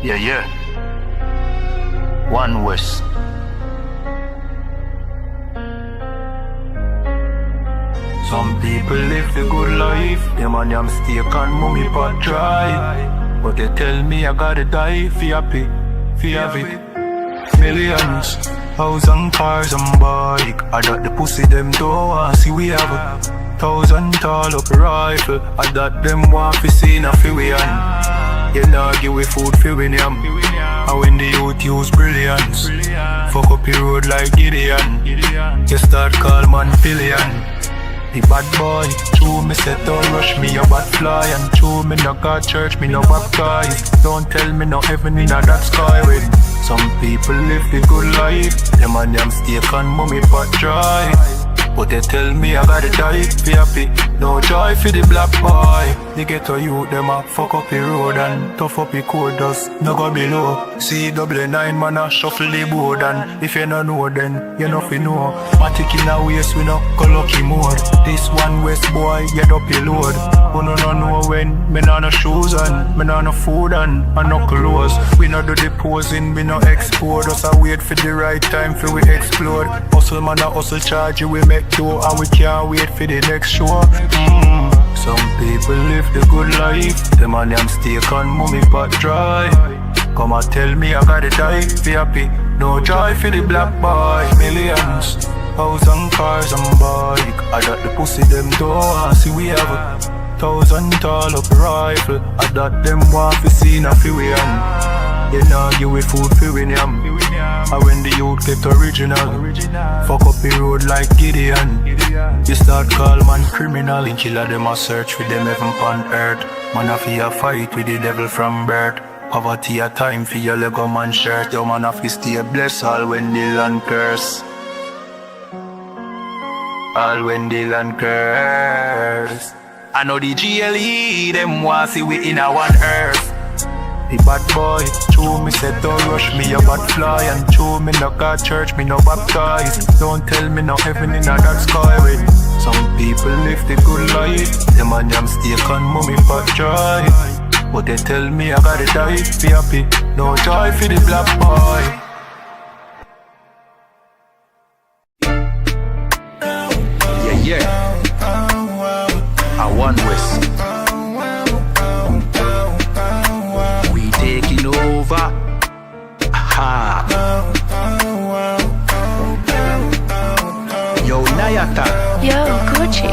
Yeah. One West. Some people live the good life. Them and them steak and mummy pot dry. But they tell me I gotta die for happy, for have it. Millions, house and cars and bike. I got the pussy them don't want see we have a 1,000 tall up rifle. I got them want to see na fi we hand. You know give we food fi we yam. And when the youth use brilliance, fuck up the road like Gideon. You start call man billion. The bad boy, true me say don't rush me a bad fly. And true me no got church, me no baptize. Don't tell me no heaven in a that sky when some people live the good life. Them and them steak and mummy pot dry. But they tell me I gotta die for happy. No joy for the black boy. The ghetto youth them a fuck up the road and tough up the code dust, no go below. C99 man a shuffle the board. And if you no know then you no fi know. Matic in a waist we no go lucky mode. This one West boy get up the load. Who no know when me no shoes and me no food and no clothes. We no do the posing, we no export. Us a wait for the right time for we explode. Hustle man a hustle charge you we make show. And we can't wait for the next show. Some people live the good life. Them and them steak and mummy pot dry. Come and tell me I gotta die for happy. No joy for the black boy. Millions, house and cars and bike. I got the pussy them don't want see we have a 1,000 tall up rifle. I got them want to see na fi we hand. You know give we food fi we yam. And when the youth get original, fuck up the road like Gideon. You start call man criminal. In killer them a search for them heaven on earth. Man a fi a fight with the devil from birth. Poverty a time for your Lego man shirt. Your man a fi stay blessed all when the land curse. All when the land curse. I know the GLE them want see we in a one earth. The bad boy, true me said don't rush me a bad fly. And true me no got church, me no baptize. Don't tell me no heaven in a that sky with. Some people live the good life. Them and them steak and mummy pot dry. But they tell me I gotta die for happy. No joy for the black boy. Yeah. I One West. Taking over. Aha. Yo, Nayata. Yo, Gucci.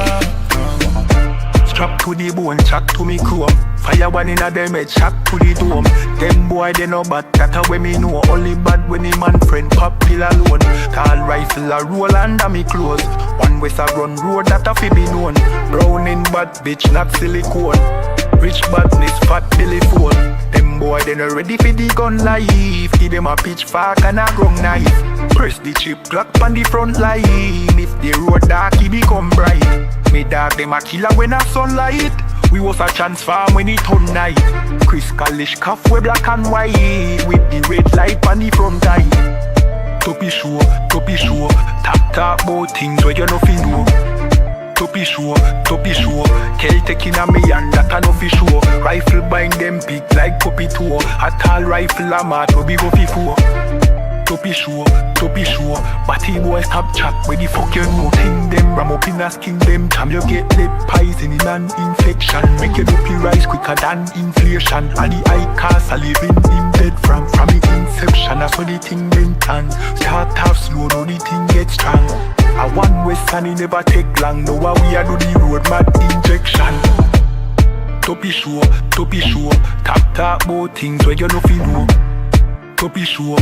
Strap to the bone, chat to me crew. Fire one in a them head, chat to the dome. Them boy they no bad, that a way me know. Only bad when the man friend pop pill alone. Tall rifle a roll under me clothes. One West a run road that a fi be known. Brown in bad bitch, not silicone. Rich badness, fat belly full. Them boy they not ready for the gun life. Give them a pitchfork and a ground knife. Press the chip clock on the front line. If the road dark, he become bright. Me dog them a killer when a sunlight. We was a transform when it turn night. Chris Kalish cuff we black and white. With the red light on the front eye. Toppy show. Tap about things where you nothing know. Toppy show. Kel taking a me and that a no fi show. Rifle bind them big like puppy toe. A tall rifle a mat we go fi four. Toppy show. Batty boy stop chat where the fuck you know. Thing them ram up in a skin them. Time you get lead poison in an infection. Make your dopey rise quicker than inflation. And the eye cast a living in bed from the inception. That's how the thing them tan. Start off slow, now the thing get strong. A One West and it never take long. Now we a do the road mad injection. Toppy show. Tap about things where you no fi know. Toppy show.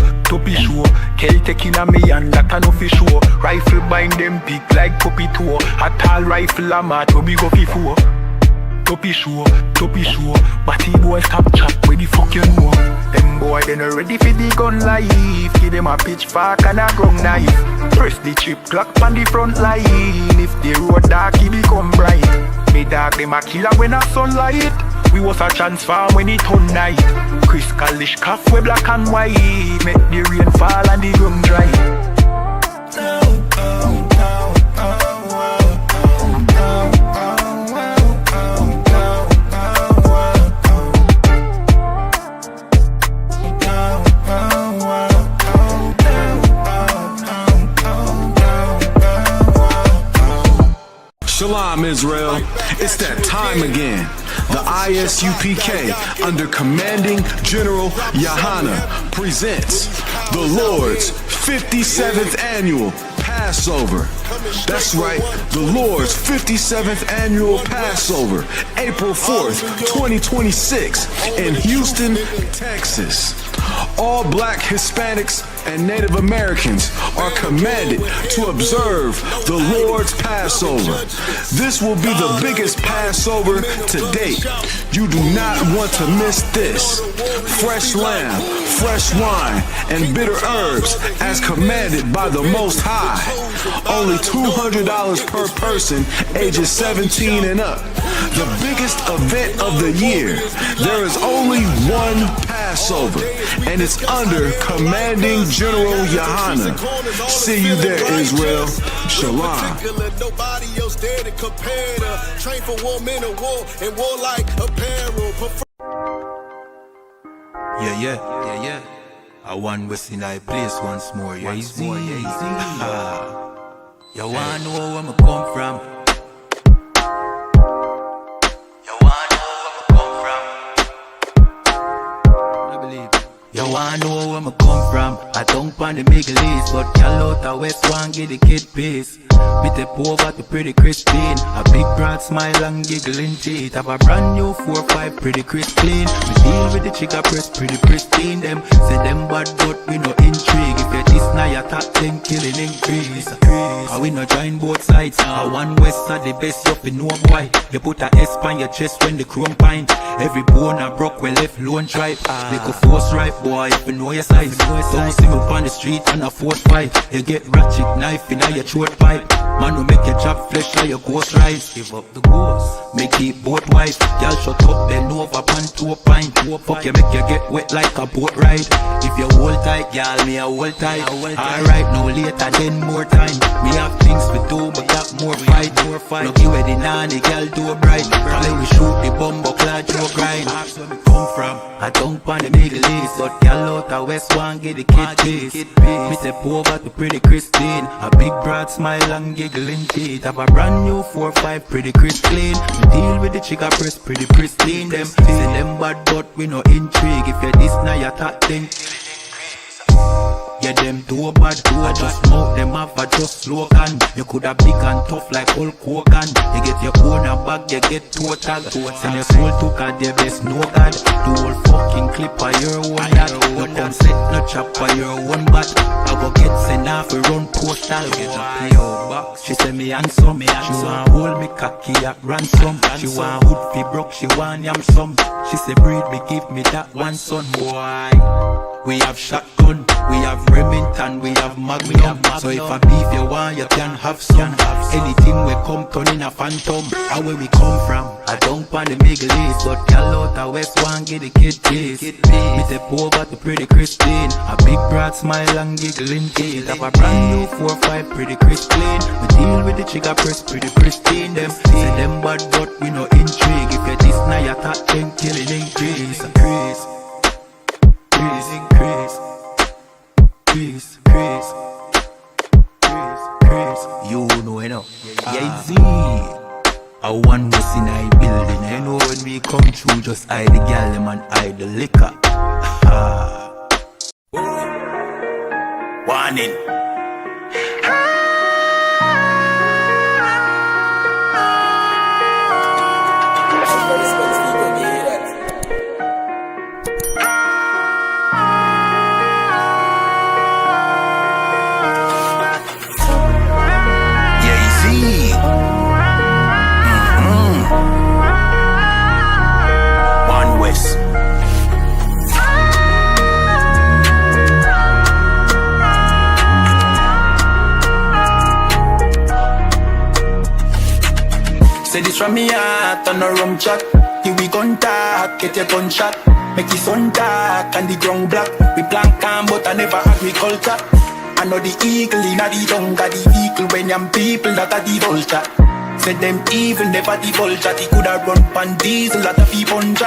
Kel taking a me and that a no fi show. Rifle bind them big like puppy toe. A tall rifle a mat we go fi four. Toppy show. Batty boy stop chat where the fuck you know. Them boy they not ready for the gun life. Give them a pitchfork and a ground knife. Press the chip clock on the front line. If the road dark he become bright. Me dog them a killer when a sunlight. We was a transform when it turn night. Chris Kalish cuff we black and white. Make the rain fall and the ground dry. Shalom, Israel. It's that time again. The I.S.U.P.K, under Commanding General YAHANNA, presents the Lord's 57th Annual Passover. That's right, the Lord's 57th Annual Passover, April 4th, 2026, in Houston, Texas. All Black, Hispanics, and Native Americans are commanded to observe the Lord's Passover. This will be the biggest Passover to date. You do not want to miss this. Fresh lamb, fresh wine, and bitter herbs as commanded by the Most High. Only $200 per person, ages 17 and up. The biggest event of the year. There is only one Passover, and it's under Commanding General YAHANNA. See you there, Israel. Shalom. Yeah. I want West in I place once more. Yeah, easy. You wanna know where I come from? You wanna know where I come from? I don't find the Middle East, but y'all out the West one get the kid peace. Me tip over to pretty Christine, a big broad smile and giggling teeth. Have a brand new 4-5 pretty Christine. We deal with the chica press pretty pristine. Them say them bad but we no intrigue. If you this now your top 10 killing increase. I we no join both sides. I one West are the best, you fi know why. You put a S on your chest when the chrome pint. Every bone a broke we left lone tribe. Make a force right boy if you know your size. Don't see me on the street and a force fight. You get ratchet knife in your throat pipe. Man will make your job flesh like your ghost rise. Give up the ghost, make it both wife. Y'all shut up, bend over, pan to a pint. Fuck you, make you get wet like a boat ride. If you hold tight, y'all, me a hold tight. Alright, no later, then more time. Me have things to do, but got more fight. Look you where the nanny, girl do a bright. Play we shoot the bumbo clad, you grind. That's where me come from. I don't pan the Middle East, but y'all out the West one get the kid piece. Me step over to pretty Christine, a big broad smile and giggling teeth. Have a brand new 4-5 pretty crisp clean. We deal with the chica press pretty pristine. Them say them bad but we no intrigue. If you this now your top thing. Yeah, them too bad, I just smoke them off, I just slogan. You coulda big and tough like Hulk Hogan. You get your own a bag, you get total. Send your soul to God, the best no God. The whole fucking clip of your own that. You come set no chop for your own bat. I go get sent off a run postal. Get a PO box. She say me handsome, she want hold me cocky at ransom. She want hood fi broke, she want yam some. She say breed me, give me that one son. Boy, we have shotgun, we have Remington, we have Magnum. So if I beef you want, you can have some. Anything we come turn in a phantom. And where we come from, I don't pan the Middle East, but y'all out the West one get the kid piece. Me step over to pretty Christine, a big broad smile and giggling teeth. Have a brand new 4-5 pretty crisp clean. We deal with the chica press pretty pristine. Them say them bad but we no intrigue. If you this now your top 10 killing increase. Increase. You know. Yeah, Z. I one was in a building. You know when we come through, just hide the gal them and hide the liquor. Warning. Say this from me heart on a rum chat. Here we gun talk, get your gun shot. Make the sun dark and the ground black. We plant calm but I never agriculture. I know the eagle in the jungle, the vehicle when young people that are the vulture. Say them evil never the vulture. They coulda run pan diesel that a fee puncher.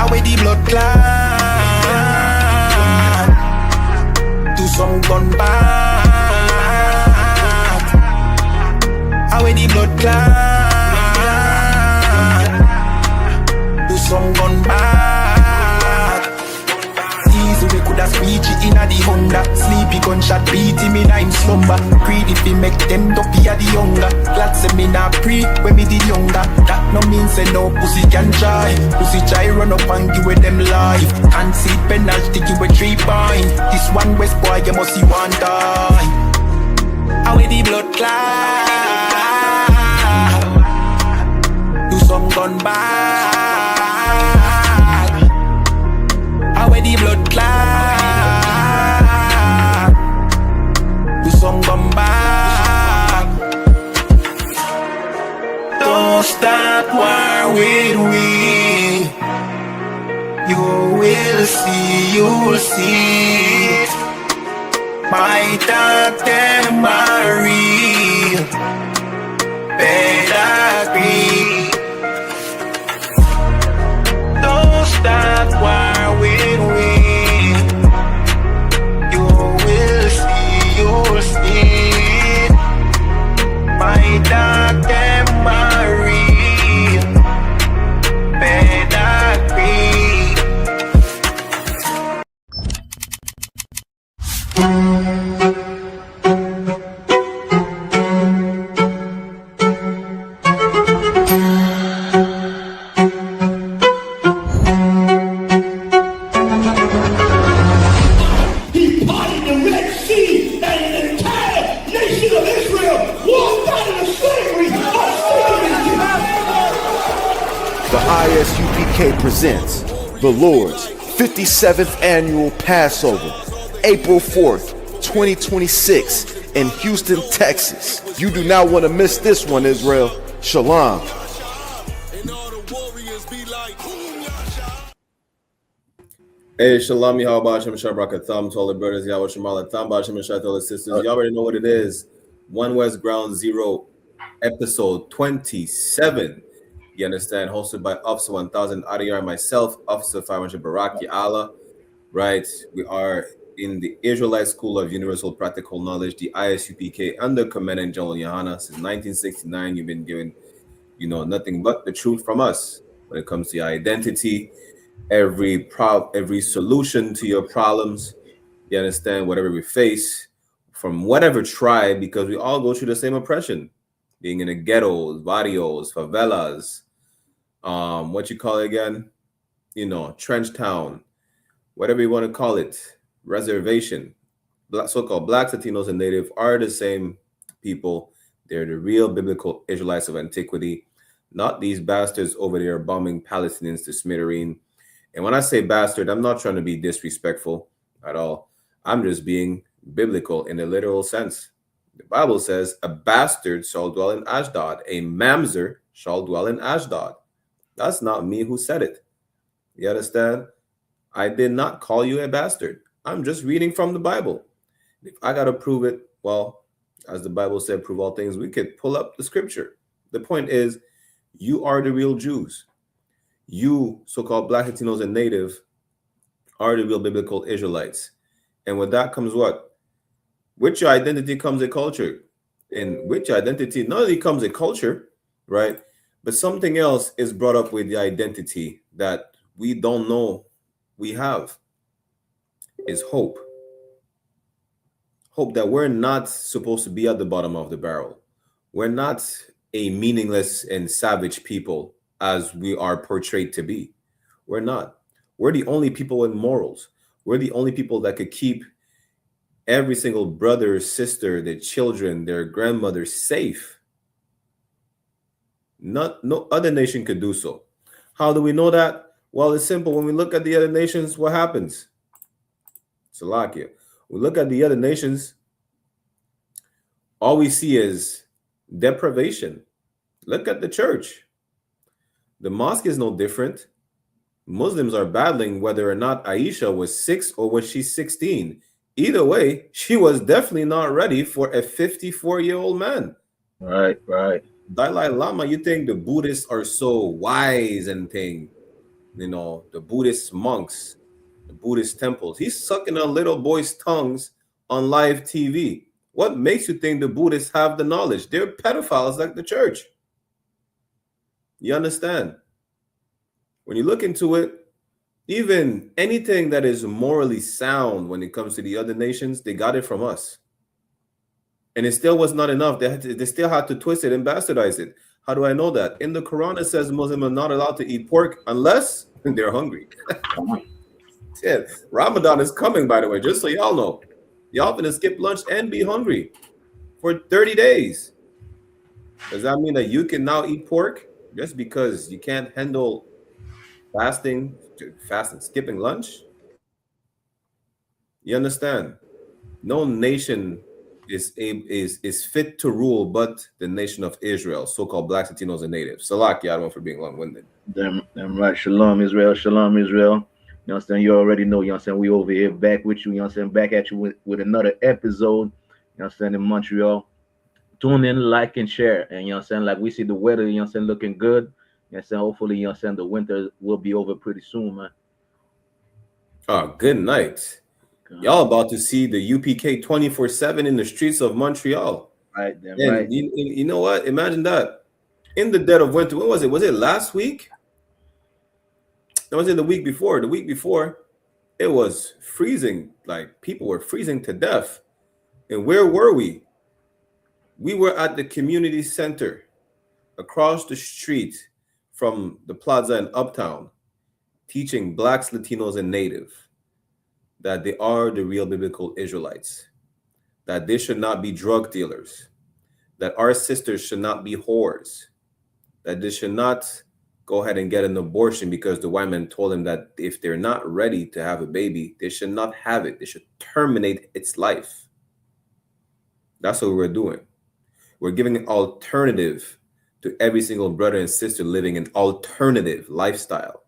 Away the blood clot to some gun back. Away the blood clot. Do some gun back. Easy we coulda speech it inna the Honda. Sleepy gunshot beat him inna him slumber. Greedy fi make them dopey a the younger. Glad say me nah pre when me the younger. That no mean say no pussy can try. Pussy try run up and give with them life. Can't see penalty give with 3 points. This one West boy you must see one die. Away the blood clot. Do some gun back. Away the blood clot. Do some gun back. Don't start war with we. You will see, you'll see. My dog them are real. Better agree. Don't start war with we. You will see, you'll see. My dog them are real. Better agree. He parted the Red Sea, and the entire nation of Israel walked out of the slavery of The I.S.U.P.K presents the Lord's 57th Annual Passover, April 4th, 2026 in Houston, Texas. You do not want to miss this one, Israel. Shalom. Hey, Shalom, Yahweh, Hashem, Shabrak, to all the brothers, Yahweh, Shemal, Atam, Hashem, to all the sisters. You already know what it is. One West Ground Zero, episode 27. You understand? Hosted by Officer 1000 Adiyar and myself, Officer 500 Baraki Allah. Right? We are in the Israelite School of Universal Practical Knowledge, the I.S.U.P.K, under Commandant General YAHANNA. Since 1969, you've been given, nothing but the truth from us when it comes to your identity. Every solution to your problems, you understand, whatever we face from whatever tribe, because we all go through the same oppression, being in the ghettos, barrios, favelas, what you call it again, trench town, whatever you want to call it, reservation. So-called Blacks, Latinos, and Native are the same people. They're the real biblical Israelites of antiquity, not these bastards over there bombing Palestinians to smithereen. And when I say bastard, I'm not trying to be disrespectful at all. I'm just being biblical in the literal sense. The Bible says, a bastard shall dwell in Ashdod. A mamzer shall dwell in Ashdod. That's not me who said it. You understand? I did not call you a bastard. I'm just reading from the Bible. If I got to prove it, well, as the Bible said, prove all things, we could pull up the scripture. The point is, you are the real Jews. You, so-called Black, Latinos, and Native, are the real biblical Israelites. And with that comes what? With your identity comes a culture. And with your identity, not only comes a culture, right? But something else is brought up with the identity that we don't know we have, is hope. Hope that we're not supposed to be at the bottom of the barrel. We're not a meaningless and savage people as we are portrayed to be. We're not. We're the only people with morals. We're the only people that could keep every single brother, sister, their children, their grandmother safe. No other nation could do so. How do we know that? Well, it's simple. When we look at the other nations, what happens? Salakia. We look at the other nations, all we see is deprivation. Look at the church. The mosque is no different. Muslims are battling whether or not Aisha was 6 or was she 16. Either way, she was definitely not ready for a 54-year-old man. Right. Dalai Lama, you think the Buddhists are so wise and thing, the Buddhist monks, the Buddhist temples. He's sucking on little boys' tongues on live TV. What makes you think the Buddhists have the knowledge? They're pedophiles like the church. You understand? When you look into it, even anything that is morally sound when it comes to the other nations, they got it from us. And it still was not enough. They still had to twist it and bastardize it. How do I know that? In the Quran, it says Muslims are not allowed to eat pork unless they're hungry. Yeah, Ramadan is coming, by the way, just so y'all know. Y'all gonna skip lunch and be hungry for 30 days. Does that mean that you can now eat pork just because you can't handle fasting, skipping lunch? You understand? No nation is fit to rule but the nation of Israel, so-called blacks, Latinos, and natives. Salaki, I don't want for being long-winded. Damn right. Shalom, Israel. Shalom, Israel. You know what I'm saying? You already know, you know what I'm saying? We over here back with you, you know what I'm saying? Back at you with another episode, you know what I'm saying, in Montreal. Tune in, like, and share. And, you know what I'm saying? Like, we see the weather, you know what I'm saying, looking good. You know what I'm saying? Hopefully, you know what I'm saying, the winter will be over pretty soon, man. Oh, good night. Y'all about to see the UPK 24/7 in the streets of Montreal. Right, then, And right. you know what? Imagine that. In the dead of winter. When was it? Was it last week? That was it the week before. The week before, it was freezing. Like people were freezing to death. And where were we? We were at the community center across the street from the plaza in Uptown, teaching blacks, Latinos, and native that they are the real biblical Israelites, that they should not be drug dealers, that our sisters should not be whores, that they should not go ahead and get an abortion because the white man told them that if they're not ready to have a baby, they should not have it. They should terminate its life. That's what we're doing. We're giving an alternative to every single brother and sister living an alternative lifestyle.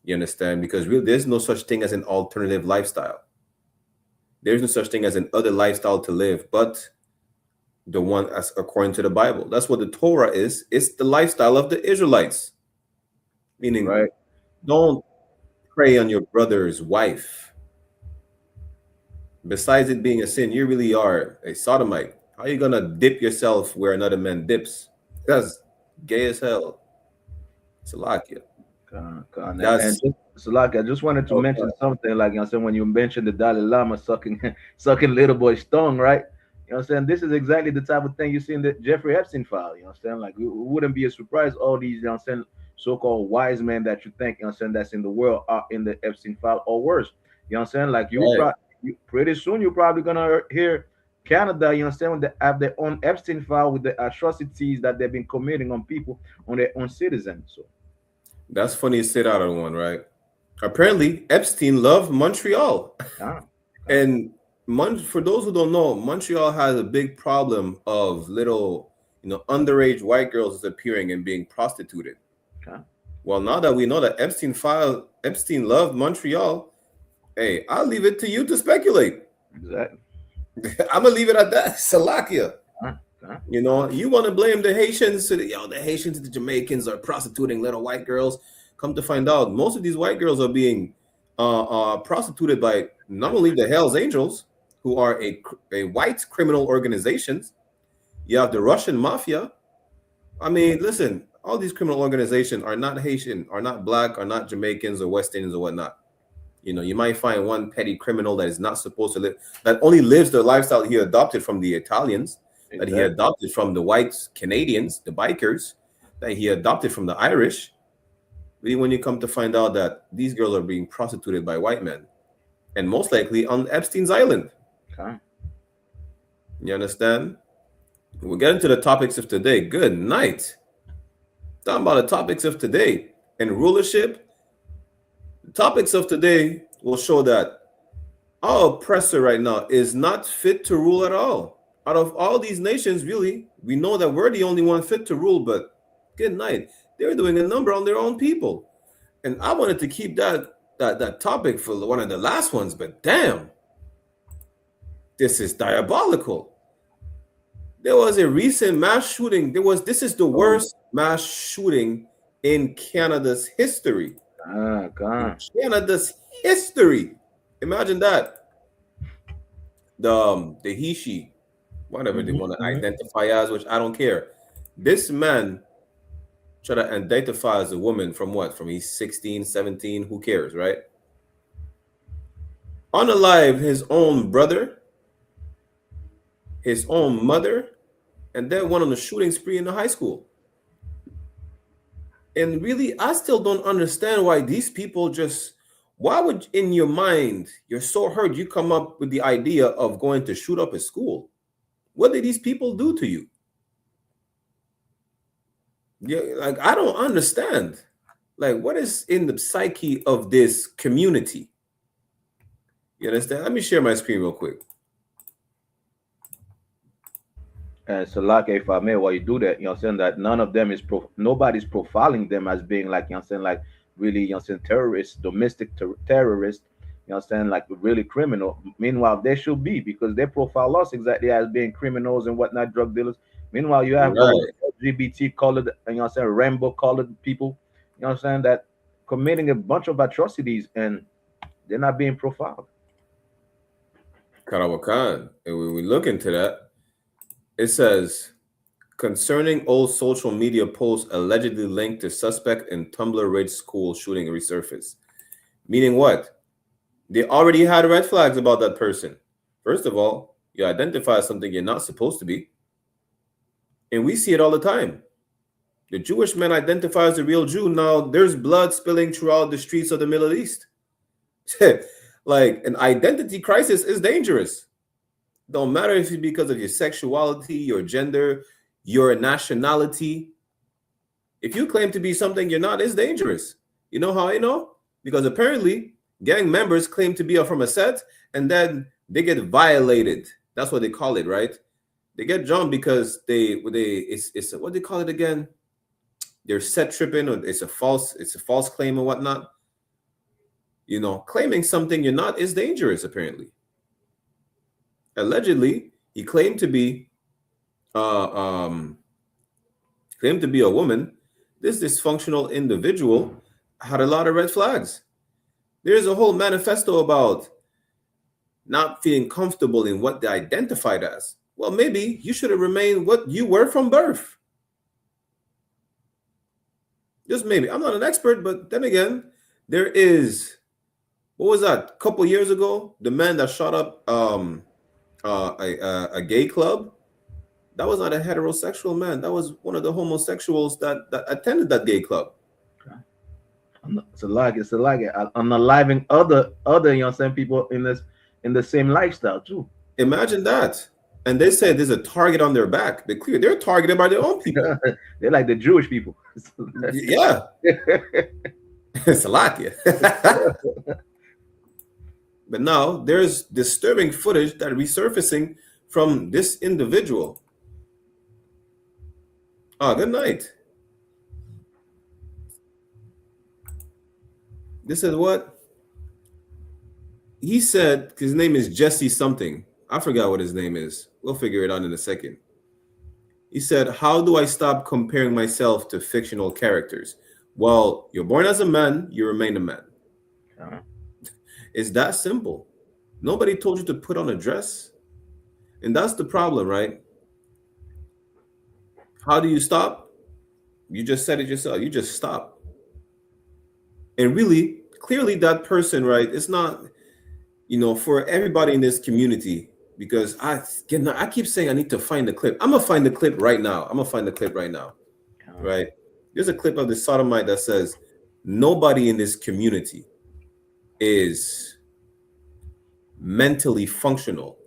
You understand? Because really, there's no such thing as an alternative lifestyle. There's no such thing as an other lifestyle to live, but the one as according to the Bible. That's what the Torah is. It's the lifestyle of the Israelites. Meaning, Right. Don't prey on your brother's wife. Besides it being a sin, you really are a sodomite. How are you gonna dip yourself where another man dips? That's gay as hell. Salakia. And just, like I just wanted to mention something, like, you know what I'm saying, when you mentioned the Dalai Lama sucking little boy's tongue, right? You know what I'm saying? This is exactly the type of thing you see in the Jeffrey Epstein file. You know what I'm saying? Like, it wouldn't be a surprise all these, you know what I'm saying, so-called wise men that you think, you know what I'm saying, that's in the world are in the Epstein file or worse. You know what I'm saying? Like, pretty soon you're probably gonna hear Canada, you know what I'm saying, when they have their own Epstein file with the atrocities that they've been committing on people, on their own citizens. So that's funny you say that on one, right? Apparently, Epstein loved Montreal. And for those who don't know, Montreal has a big problem of little, underage white girls appearing and being prostituted. Well, now that we know that Epstein loved Montreal, hey, I'll leave it to you to speculate. Exactly. I'm gonna leave it at that. Salakia. You want to blame the Haitians? The Haitians and the Jamaicans are prostituting little white girls. Come to find out, most of these white girls are being prostituted by not only the Hells Angels, who are a white criminal organization. You have the Russian mafia. I mean, listen, all these criminal organizations are not Haitian, are not black, are not Jamaicans or West Indians or whatnot. You might find one petty criminal that is not supposed to live, that only lives the lifestyle he adopted from the Italians, that he adopted from the white Canadians, the bikers, that he adopted from the Irish. When you come to find out that these girls are being prostituted by white men, and most likely on Epstein's Island. You understand? We'll get into the topics of today. Good night. Talking about the topics of today and rulership. The topics of today will show that our oppressor right now is not fit to rule at all. Out of all these nations, really, we know that we're the only one fit to rule, but good night. They're doing a number on their own people. And I wanted to keep that topic for one of the last ones, but damn, this is diabolical. There was a recent mass shooting. This is the worst mass shooting in Canada's history. Canada's history. Imagine that. the he she, whatever they want to identify as, which I don't care. This man try to identify as a woman from what? From he's 16, 17, who cares, right? Unalive his own brother, his own mother, and then went on a shooting spree in the high school. And really, I still don't understand why these people just, why would in your mind, you're so hurt, you come up with the idea of going to shoot up a school? What did these people do to you? Yeah, like, I don't understand. Like, what is in the psyche of this community? You understand? Let me share my screen real quick. And so, like, if I may, while you do that, you know what I'm saying, that none of them is nobody's profiling them as being like, you know what I'm saying, like really, you know what I'm saying, terrorists, domestic terrorists, you know what I'm saying, like really criminal. Meanwhile, they should be, because they profile us exactly as being criminals and whatnot, drug dealers. Meanwhile, you have all the LGBT colored, you know what I'm saying, rainbow colored people, you know what I'm saying, that committing a bunch of atrocities and they're not being profiled. Karawakan, and when we look into that, it says, concerning old social media posts allegedly linked to suspect in Tumbler Ridge school shooting resurface. Meaning what? They already had red flags about that person. First of all, you identify something you're not supposed to be. And we see it all the time. The Jewish man identifies the real Jew. Now there's blood spilling throughout the streets of the Middle East. Like, an identity crisis is dangerous. Don't matter if it's because of your sexuality, your gender, your nationality. If you claim to be something you're not, it's dangerous. You know how I know? Because apparently gang members claim to be from a set and then they get violated. That's what they call it, right? They get jumped because it's what they call it again? They're set tripping, or it's a false claim or whatnot. You know, claiming something you're not is dangerous, apparently. Allegedly, he claimed to be a woman. This dysfunctional individual had a lot of red flags. There's a whole manifesto about not feeling comfortable in what they identified as. Well, maybe you should have remained what you were from birth. Just maybe. I'm not an expert, but then again, there is, what was that? A couple years ago, the man that shot up a gay club, that was not a heterosexual man. That was one of the homosexuals that attended that gay club. It's unaliving other you know what I'm saying, people in the same lifestyle too. Imagine that. And they said there's a target on their back. They're targeted by their own people. They're like the Jewish people. Yeah. Salakia. But now there's disturbing footage that resurfacing from this individual. Oh, good night. This is what he said. His name is Jesse something. I forgot what his name is. We'll figure it out in a second. He said, how do I stop comparing myself to fictional characters? Well, you're born as a man, you remain a man. It's that simple. Nobody told you to put on a dress. And that's the problem, right? How do you stop? You just said it yourself. You just stop. And really, clearly that person, right, it's not, you know, for everybody in this community, because I keep saying I need to find the clip. I'm going to find the clip right now. Right? There's a clip of the sodomite that says, nobody in this community is mentally functional,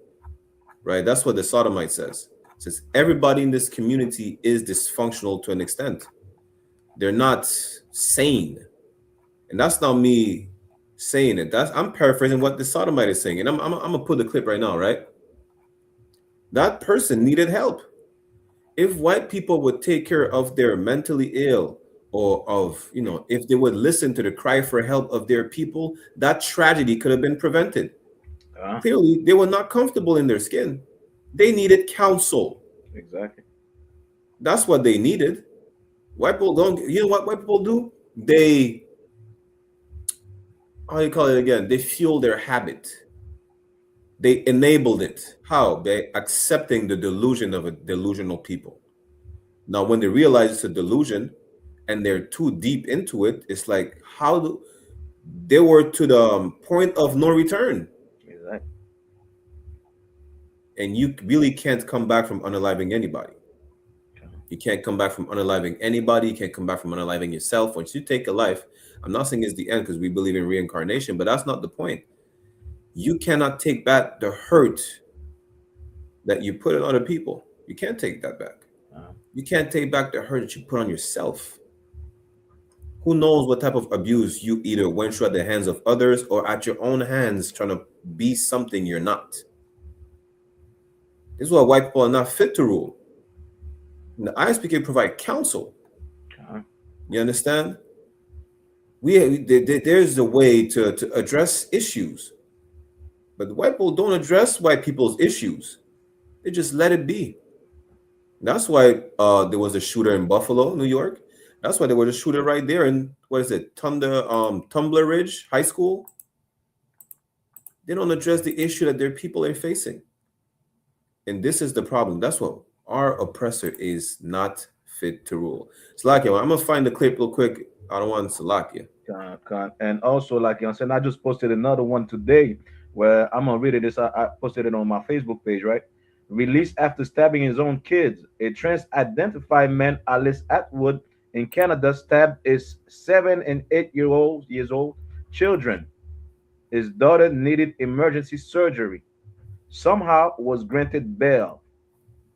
right? That's what the sodomite says. It says everybody in this community is dysfunctional to an extent. They're not sane. And that's not me saying it. I'm paraphrasing what the sodomite is saying. And I'm gonna put the clip right now, right? That person needed help. If white people would take care of their mentally ill, or of, you know, if they would listen to the cry for help of their people, that tragedy could have been prevented. Clearly, they were not comfortable in their skin. They needed counsel. Exactly. That's what they needed. White people don't, you know what white people do? They, how do you call it again? They fuel their habit. They enabled it. How? By accepting the delusion of a delusional people. Now, when they realize it's a delusion and they're too deep into it, it's like how do they were to the point of no return. Exactly. And you really can't come back from unaliving anybody. You can't come back from unaliving anybody. You can't come back from unaliving yourself. Once you take a life, I'm not saying it's the end because we believe in reincarnation, but that's not the point. You cannot take back the hurt that you put on other people. You can't take that back. You can't take back the hurt that you put on yourself. Who knows what type of abuse you either went through at the hands of others or at your own hands trying to be something you're not. This is why white people are not fit to rule. And the I.S.U.P.K provide counsel. You understand? There's a way to address issues. But the white people don't address white people's issues. They just let it be. That's why there was a shooter in Buffalo, New York. That's why there was a shooter right there in, what is it, Tumbler Ridge High School. They don't address the issue that their people are facing. And this is the problem. That's what our oppressor is not fit to rule. Salakia, I'm going to find the clip real quick. I don't want Salakia. And also, like you said, I just posted another one today where I'm going to read it. I posted it on my Facebook page, right? Released after stabbing his own kids. A trans-identified man, Alice Atwood, in Canada, stabbed his 7 and 8 years old children. His daughter needed emergency surgery. Somehow was granted bail.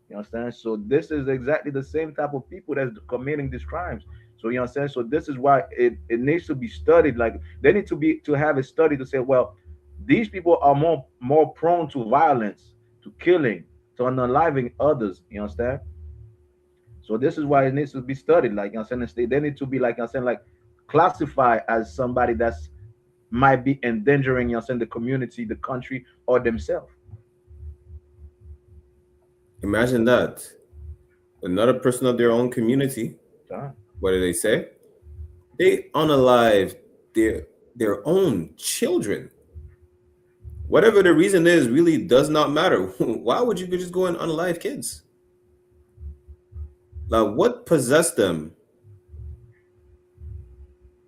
You understand? So this is exactly the same type of people that's committing these crimes. So you understand? So this is why it needs to be studied. Like they need to have a study to say, well, these people are more prone to violence, to killing, to unaliving others. You understand? So this is why it needs to be studied. Like you understand, they need to be like I said, like classified as somebody that's might be endangering, you understand, the community, the country, or themselves. Imagine that. Another person of their own community. What do they say? They unalive their own children. Whatever the reason is really does not matter. Why would you just go and unalive kids? Like, what possessed them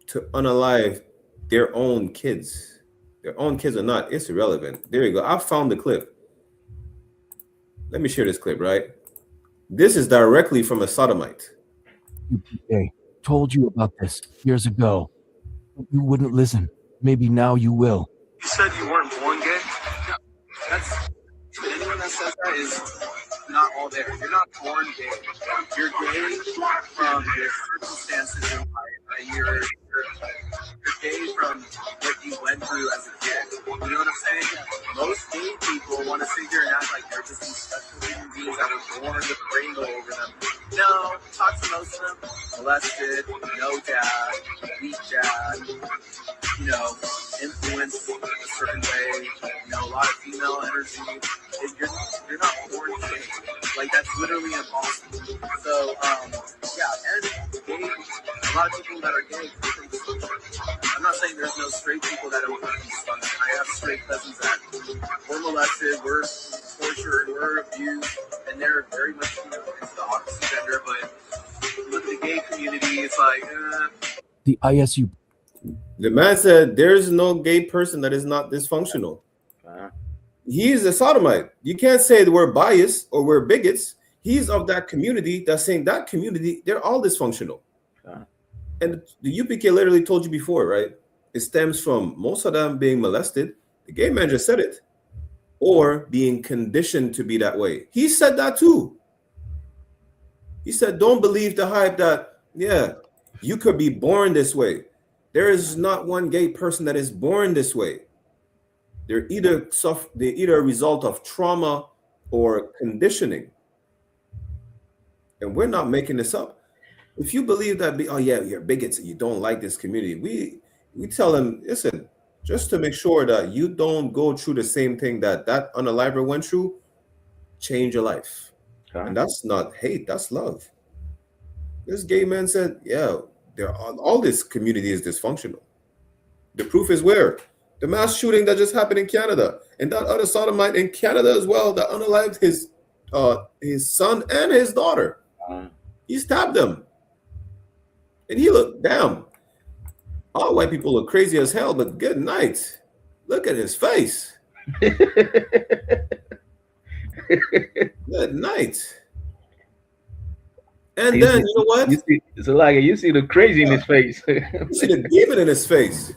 to unalive their own kids? Their own kids or not, it's irrelevant. There you go. I found the clip. Let me share this clip, right? This is directly from a sodomite. I.S.U.P.K told you about this years ago. You wouldn't listen. Maybe now you will. You said you weren't born gay? No. That's anyone that says that is not all there. You're not born gay. You're gay from your circumstances in life, and you're gay from what you went through as a kid. You know what I'm saying? Most gay people want to sit here and act like they're just these special human beings that were born with a rainbow over them. No, talk to most of them. Molested, no dad, weak dad, you know, influenced a certain way, you know, a lot of female energy. You're not born gay. Like, that's literally impossible. So, yeah, and gay, a lot of people that are gay, I'm not saying there's no straight people that don't have these things. I have straight cousins that were molested, were tortured, were abused, and they're very much, you know, it's the opposite gender, but look at the gay community, it's like, The I.S.U.P.K. The man said there's no gay person that is not dysfunctional. He's a sodomite. You can't say that we're biased or we're bigots. He's of that community that's saying that community, they're all dysfunctional. And the UPK literally told you before, right? It stems from most of them being molested. The gay man just said it. Or being conditioned to be that way. He said that too. He said, don't believe the hype that, yeah, you could be born this way. There is not one gay person that is born this way. They're either a result of trauma or conditioning. And we're not making this up. If you believe that, oh yeah, you're bigots and you don't like this community, we tell them, listen, just to make sure that you don't go through the same thing that unaliver went through, change your life. And that's not hate, that's love. This gay man said, yeah, all this community is dysfunctional. The proof is where? The mass shooting that just happened in Canada. And that other sodomite in Canada as well that unalived his son and his daughter. He stabbed them. And he looked, damn, all white people look crazy as hell, but good night. Look at his face. Good night. And then, you know what? You see the crazy in his face. You see the demon in his face.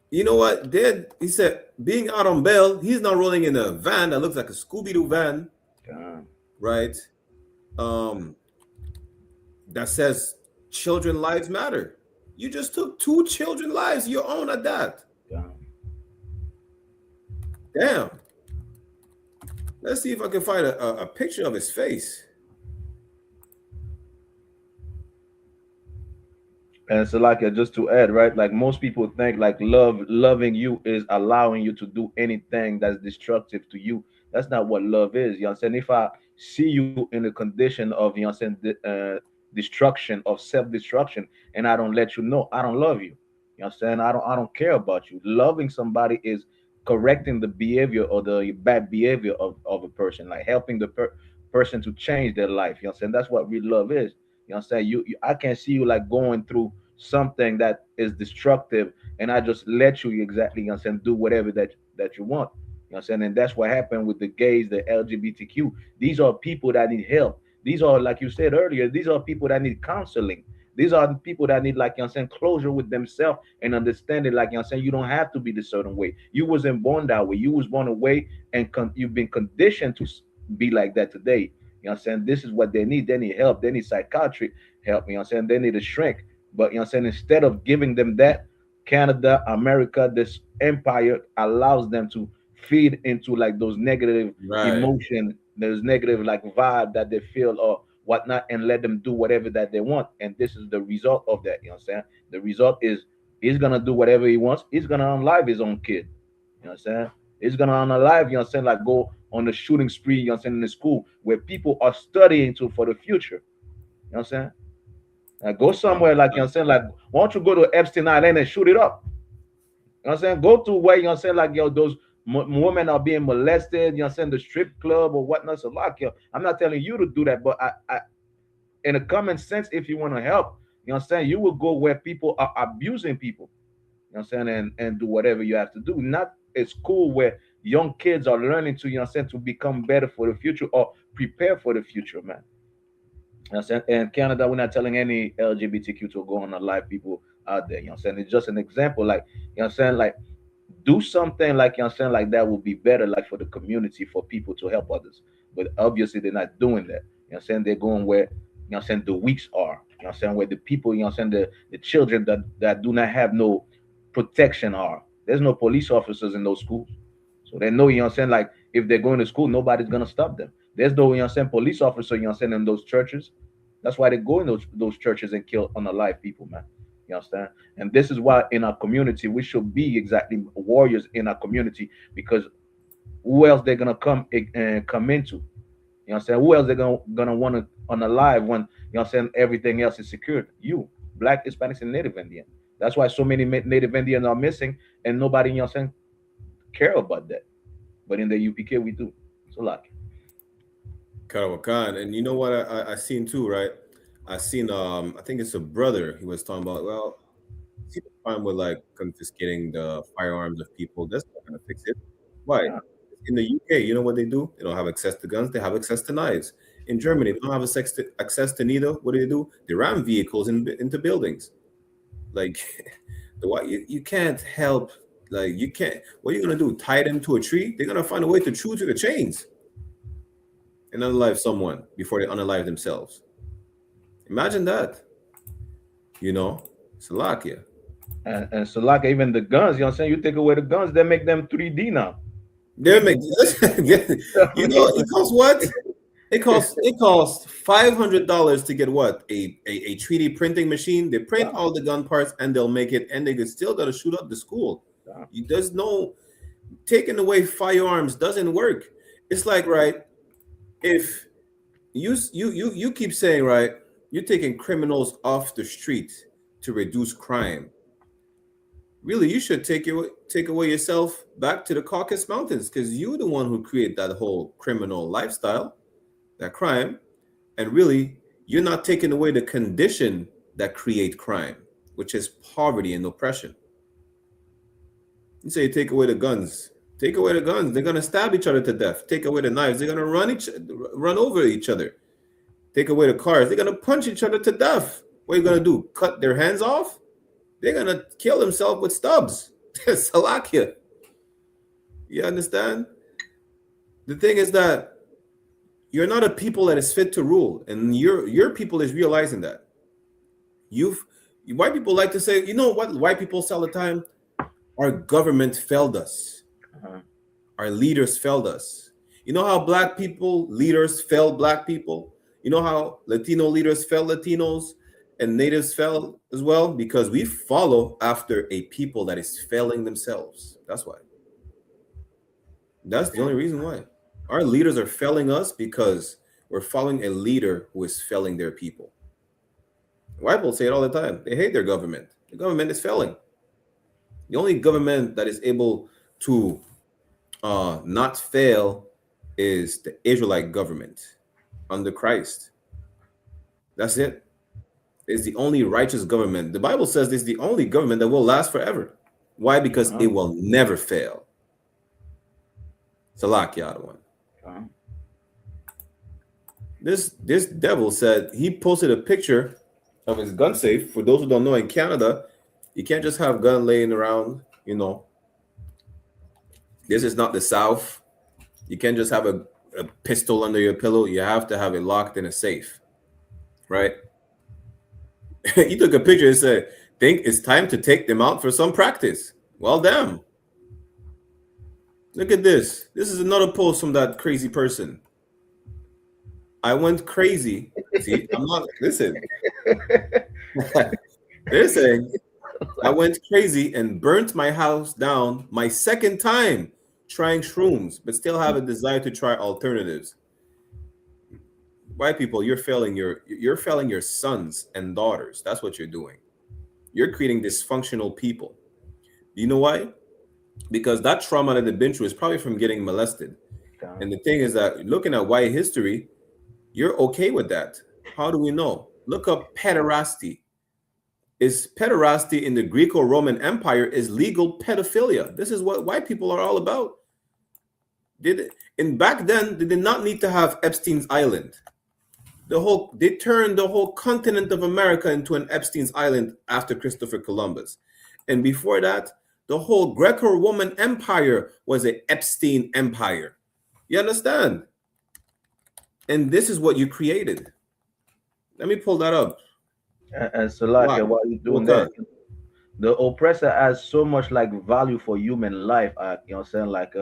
You know what? Then he said, being out on bail, he's now rolling in a van that looks like a Scooby-Doo van, right? That says children lives matter. You just took 2 children lives, your own at that. Damn. Let's see if I can find a picture of his face. And so, like, just to add, right? Like, most people think like loving you is allowing you to do anything that's destructive to you. That's not what love is. You know what I'm saying? If I see you in a condition of, you know what I'm saying, destruction, of self-destruction, and I don't let you know, I don't love you. You know what I'm saying? I don't care about you. Loving somebody is correcting the behavior or the bad behavior of a person, like helping the person to change their life. You know what I'm saying? That's what real love is. You know what I'm saying? I can see you like going through something that is destructive, and I just let you exactly, you know what I'm saying, do whatever that you want. You know what I'm saying? And that's what happened with the gays, the LGBTQ. These are people that need help. These are, like you said earlier, these are people that need counseling. These are people that need, like, you know what I'm saying, closure with themselves and understanding, like, you know what I'm saying, you don't have to be the certain way. You wasn't born that way. You was born away, and you've been conditioned to be like that today. You know what I'm saying? This is what they need. They need help. They need psychiatric help. You know what I'm saying? They need a shrink. But, you know what I'm saying, instead of giving them that, Canada, America, this empire allows them to feed into like those negative emotion, those negative like vibe that they feel or whatnot, and let them do whatever that they want. And this is the result of that. You know what I'm saying? The result is he's gonna do whatever he wants. He's gonna unalive his own kid. You know what I'm saying? He's gonna unalive, you know what I'm saying, like go on the shooting spree, you know what I'm saying, in the school where people are studying to for the future. You know what I'm saying? Go somewhere like, you know what I'm saying, like, why don't you go to Epstein Island and shoot it up? You know what I'm saying? Go to where, you know what I'm saying, like, yo, those women are being molested, you know what I'm saying, the strip club or whatnot. So, like, yo, I'm not telling you to do that, but I in a common sense, if you want to help, you know what I'm saying, you will go where people are abusing people, you know what I'm saying, and do whatever you have to do. Not a school where young kids are learning to, you know what I'm saying, to become better for the future or prepare for the future, man. You know what I'm saying? And Canada, we're not telling any LGBTQ to go on a live people out there. You know what I'm saying? It's just an example. Like, you know what I'm saying? Like, do something like, you know what I'm saying, like that will be better, like for the community, for people to help others. But obviously they're not doing that. You know what I'm saying? They're going where, you know what I'm saying, the weaks are. You know what I'm saying? Where the people, you know what I'm saying, the children that do not have no protection are. There's no police officers in those schools. So they know, you know what I'm saying, like if they're going to school, nobody's gonna stop them. There's no, you know what I'm saying, police officer, you know what I'm saying, in those churches. That's why they go in those churches and kill unalive people, man. You understand? And this is why in our community we should be exactly warriors in our community, because who else they're gonna come into? You know what I'm saying? Who else they're gonna want to unalive when, you know what I'm saying, everything else is secured? You, Black, Hispanics, and Native Indian. That's why so many Native Indians are missing, and nobody, you know what I'm saying, care about that. But in the UPK we do. So like. Karawakan. And you know what I seen too, right? I seen I think it's a brother he was talking about. Well, see the crime with like confiscating the firearms of people. That's not gonna fix it. Why? In the UK, you know what they do? They don't have access to guns, they have access to knives. In Germany, they don't have access to neither. What do? They ram vehicles into buildings. Like you can't help, like you can't, what are you gonna do? Tie them to a tree? They're gonna find a way to chew to the chains and unalive someone before they unalive themselves. Imagine that. You know, Slovakia. And Slovakia, even the guns, you know what I'm saying? You take away the guns, they make them 3D now. They make you know, it costs what? It costs $500 to get what? A 3D printing machine. They print all the gun parts and they'll make it, and they still gotta shoot up the school. There's no taking away firearms doesn't work. It's like, right, if you keep saying, right, you're taking criminals off the street to reduce crime. really, you should take away yourself back to the Caucasus Mountains, because you're the one who created that whole criminal lifestyle, that crime, and really, you're not taking away the condition that create crime, which is poverty and oppression. You say take away the guns. Take away the guns. They're gonna stab each other to death. Take away the knives. They're gonna run over each other. Take away the cars. They're gonna punch each other to death. What are you gonna do? Cut their hands off? They're gonna kill themselves with stubs. Salakia. You understand? The thing is that you're not a people that is fit to rule, and your people is realizing that. White people like to say, you know what white people say all the time? Our government failed us. Our leaders failed us. You know how black people leaders failed black people? You know how Latino leaders failed Latinos and natives fell as well? Because we follow after a people that is failing themselves. That's why. That's the only reason why. Our leaders are failing us because we're following a leader who is failing their people. White people say it all the time. They hate their government. The government is failing. The only government that is able to not fail is the Israelite government under Christ. That's it. It's the only righteous government. The Bible says this is the only government that will last forever. Why? Because it will never fail. Salakia one. This devil said he posted a picture of his gun safe. For those who don't know, in Canada, you can't just have gun laying around, you know. This is not the South. You can't just have a pistol under your pillow. You have to have it locked in a safe, right? He took a picture and said, think it's time to take them out for some practice. Well, damn. Look at this. This is another post from that crazy person. I went crazy. See, I'm not, listen. They're saying, I went crazy and burnt my house down my second time trying shrooms, but still have a desire to try alternatives. White people, you're failing your sons and daughters. That's what you're doing. You're creating dysfunctional people. You know why? Because that trauma that they've been through is probably from getting molested. And the thing is that looking at white history, you're okay with that. How do we know? Look up pederasty. Is pederasty in the Greco-Roman Empire is legal pedophilia. This is what white people are all about. Back then, they did not need to have Epstein's Island. They turned the whole continent of America into an Epstein's Island after Christopher Columbus. And before that, the whole Greco-Roman Empire was an Epstein empire. You understand? And this is what you created. Let me pull that up. And so, like, Wow. while you're doing that, the oppressor has so much like value for human life. You know what I'm saying? Like,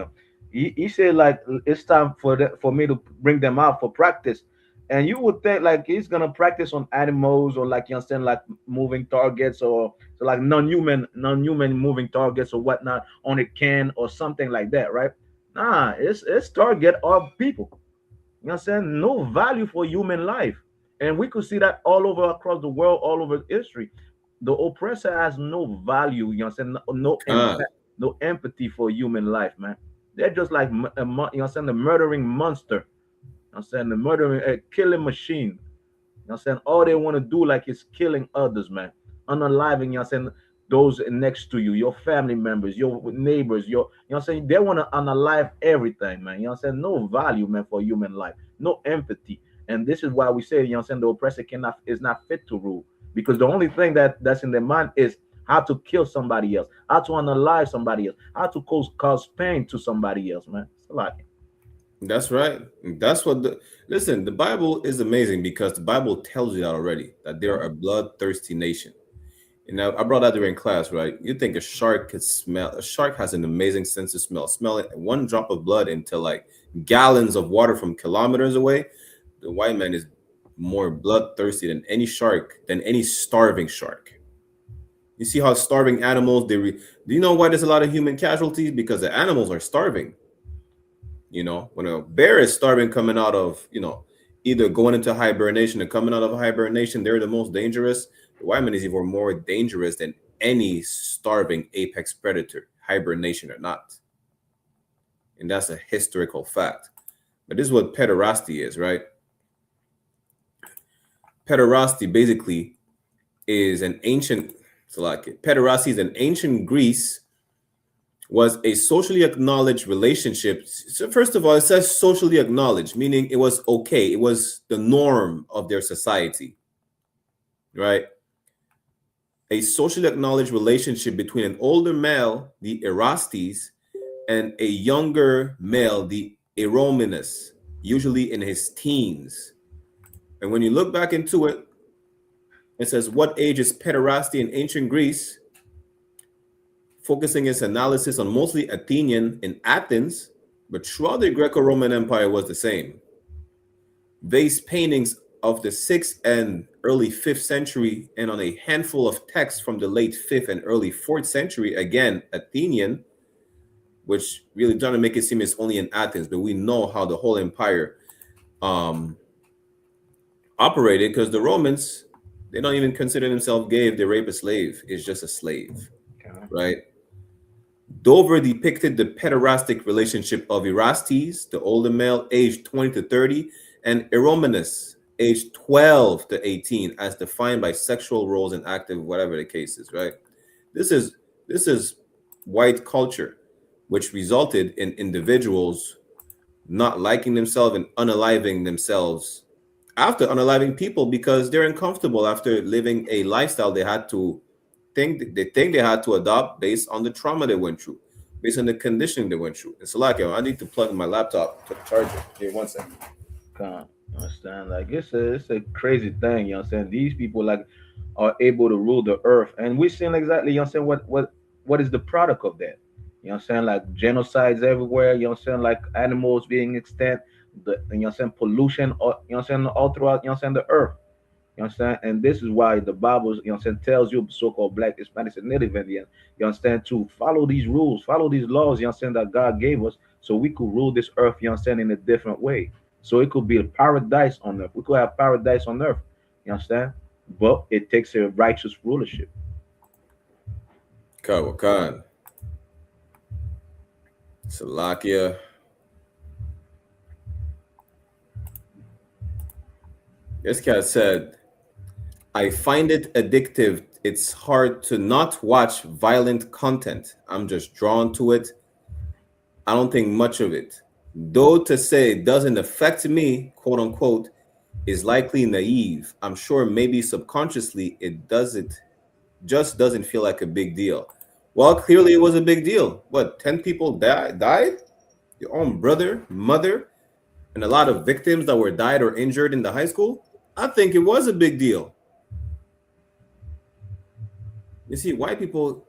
he said, like, it's time for me to bring them out for practice. And you would think like he's gonna practice on animals or like you understand, like moving targets or so like non-human moving targets or whatnot on a can or something like that, right? Nah, it's target of people. You know what I'm saying? No value for human life. And we could see that all over across the world, all over history. The oppressor has no value, you know what I'm saying? No empathy for human life, man. They're just like you know what I'm saying, the murdering monster. I'm saying the murdering, killing machine. You know what I'm saying? All they want to do like is killing others, man. Unaliving, you know what I'm saying, those next to you, your family members, your neighbors, you know what I'm saying? They want to unalive everything, man. You know what I'm saying? No value, man, for human life. No empathy. And this is why we say, you know what I'm saying, the oppressor is not fit to rule. Because the only thing that's in their mind is how to kill somebody else, how to unalive somebody else, how to cause pain to somebody else, man. It's like That's right. That's what listen, the Bible is amazing because the Bible tells you that already, that they're a bloodthirsty nation. And I brought that during class, right? You think a shark could smell? A shark has an amazing sense of smell. Smelling one drop of blood into like gallons of water from kilometers away. The white man is more bloodthirsty than any shark, than any starving shark. You see how starving animals, do you know why there's a lot of human casualties? Because the animals are starving. You know, when a bear is starving coming out of, you know, either going into hibernation or coming out of hibernation, they're the most dangerous. The white man is even more dangerous than any starving apex predator, hibernation or not. And that's a historical fact. But this is what pederasty is, right? Pederasty basically is an ancient, pederasty is an ancient Greece, was a socially acknowledged relationship. So first of all, it says socially acknowledged, meaning it was okay. It was the norm of their society, right? A socially acknowledged relationship between an older male, the Erastes, and a younger male, the Eromenus, usually in his teens. And when you look back into it, it says, what age is pederasty in ancient Greece? Focusing its analysis on mostly Athenian in Athens, but throughout the Greco-Roman Empire was the same. Vase paintings of the 6th and early 5th century, and on a handful of texts from the late 5th and early 4th century, again, Athenian, which really doesn't make it seem it's only in Athens, but we know how the whole empire operated, because the Romans, they don't even consider themselves gay if they rape a slave. It's just a slave, right? Dover depicted the pederastic relationship of Erastes, the older male, aged 20 to 30, and Eromenus, aged 12 to 18, as defined by sexual roles and active, whatever the case is, right? This is white culture, which resulted in individuals not liking themselves and unaliving themselves after unaliving people because they're uncomfortable after living a lifestyle they think they had to adopt based on the trauma they went through, based on the conditioning they went through. It's like, I need to plug in my laptop to the charger. Give me 1 second. Can't understand. Like it's a crazy thing, you know what I'm saying? These people like are able to rule the earth. And we're seeing exactly, you know what I'm saying, what is the product of that? You know what I'm saying? Like genocides everywhere, you know what I'm saying, like animals being extinct, you know what I'm saying, pollution, you know what I'm saying, all throughout, you know what I'm saying, the earth. You know what I'm saying? And this is why the Bible, you know what I'm saying, tells you, so-called Black, Hispanics, and Native Indians, you understand, to follow these rules, follow these laws, you know what I'm saying, that God gave us so we could rule this earth, you know what I'm saying, in a different way. So it could be a paradise on earth. We could have paradise on earth, you understand? But it takes a righteous rulership. Wakan. Salakia. This cat said, I find it addictive. It's hard to not watch violent content. I'm just drawn to it. I don't think much of it. Though to say it doesn't affect me, quote unquote, is likely naive. I'm sure maybe subconsciously it doesn't feel like a big deal. Well, clearly it was a big deal. What, 10 people died? Your own brother, mother, and a lot of victims that were died or injured in the high school? I think it was a big deal. You see, white people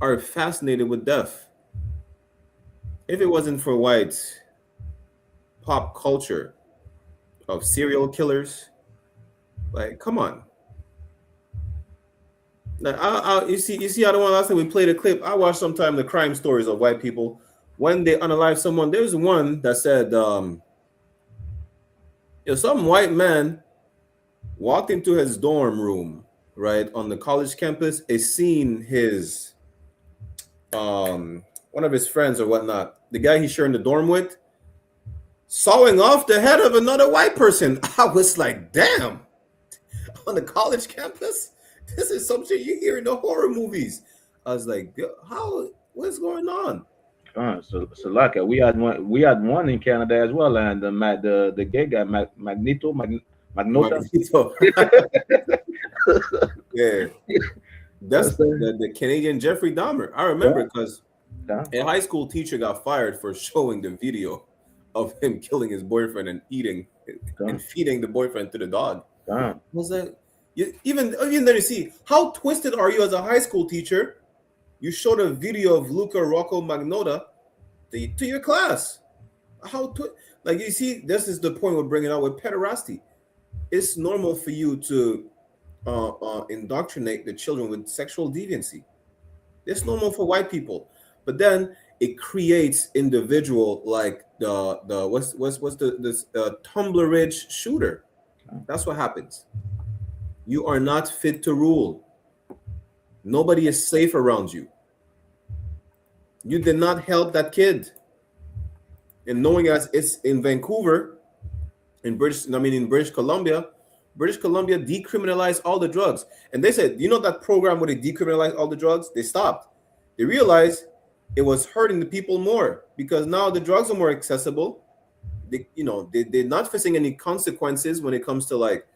are fascinated with death. If it wasn't for white pop culture of serial killers, like, come on. Like, you see, I don't want last time we played a clip. I watched sometime the crime stories of white people when they unalive someone. There's one that said, some white man walked into his dorm room, right, on the college campus, is seen his one of his friends or whatnot, the guy he's sharing the dorm with, sawing off the head of another white person. I was like, damn, on the college campus? This is some shit you hear in the horror movies. I was like, what's going on? So like we had one in Canada as well, and the gay guy Magneto. Yeah, that's the Canadian Jeffrey Dahmer. I remember because a high school teacher got fired for showing the video of him killing his boyfriend and eating and feeding the boyfriend to the dog. Was that even then? You see, how twisted are you as a high school teacher? You showed a video of Luca Rocco Magnotta to your class. Like, you see, this is the point we're bringing out with pederasty. It's normal for you to indoctrinate the children with sexual deviancy. It's normal for white people, but then it creates individual like the what's the Tumbler Ridge shooter. That's what happens. You are not fit to rule. Nobody is safe around you. You did not help that kid. And knowing as it's in Vancouver, in British Columbia decriminalized all the drugs. And they said, you know that program where they decriminalized all the drugs? They stopped. They realized it was hurting the people more because now the drugs are more accessible. They're not facing any consequences when it comes to like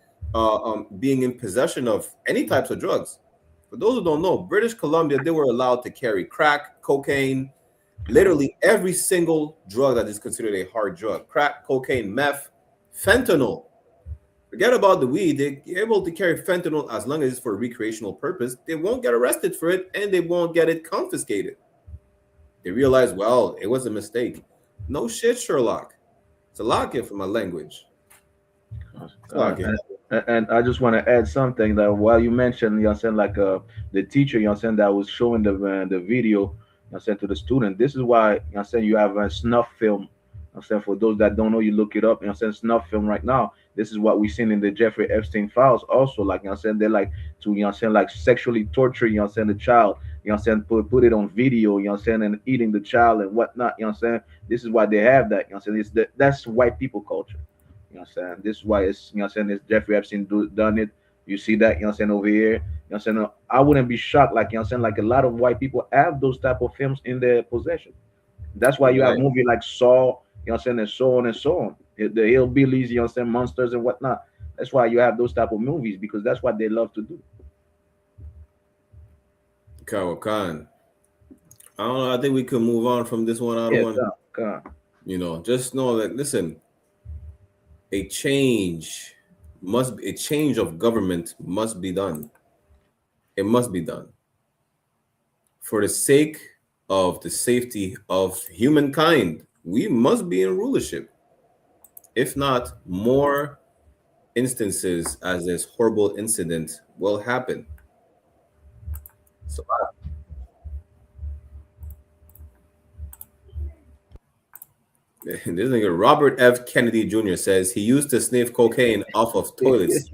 being in possession of any types of drugs. For those who don't know, British Columbia, they were allowed to carry crack, cocaine, literally every single drug that is considered a hard drug: crack, cocaine, meth, fentanyl. Forget about the weed. They're able to carry fentanyl as long as it's for a recreational purpose. They won't get arrested for it and they won't get it confiscated. They realize, well, it was a mistake. No shit, Sherlock. It's a lock in for my language. And I just want to add something that while you mentioned, you know, saying like the teacher, you know, saying that was showing the video, you know, saying to the student. This is why, you know, saying you have a snuff film. I'm saying for those that don't know, you look it up. You know, saying snuff film right now. This is what we've seen in the Jeffrey Epstein files. Also, like, you know, saying they like to, you know, saying like sexually torture, you know, saying the child, you know, saying put it on video, you know, saying, and eating the child and whatnot. You know, saying this is why they have that. You know, saying that's white people culture. You know what I'm saying? This is why it's, you know what I'm saying, it's Jeffrey Epstein done it. You see that, you know what I'm saying, over here. You know what I'm saying? I wouldn't be shocked, like, you know what I'm saying, like a lot of white people have those type of films in their possession. That's why you have movies like Saw, you know what I'm saying, and so on and so on. The hillbillies, you know what I'm saying, monsters and whatnot. That's why you have those type of movies, because that's what they love to do. Khan. I don't know. I think we could move on from this one. You know, just know that, listen, a change of government must be done. It must be done for the sake of the safety of humankind. We must be in rulership. If not, more instances as this horrible incident will happen. So this nigga Robert F. Kennedy Jr. says he used to sniff cocaine off of toilets.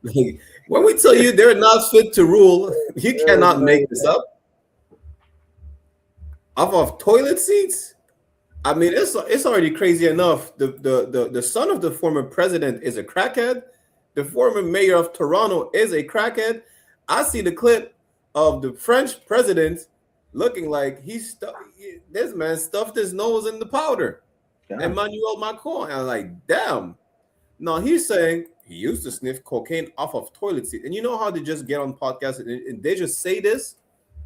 When we tell you they're not fit to rule, you cannot make this up. Off of toilet seats? I mean, it's already crazy enough. The son of the former president is a crackhead. The former mayor of Toronto is a crackhead. I see the clip of the French president looking like this man stuffed his nose in the powder. Yeah. Emmanuel Macron. And I'm like, damn. No, he's saying he used to sniff cocaine off of toilet seat. And you know how they just get on podcasts and they just say this?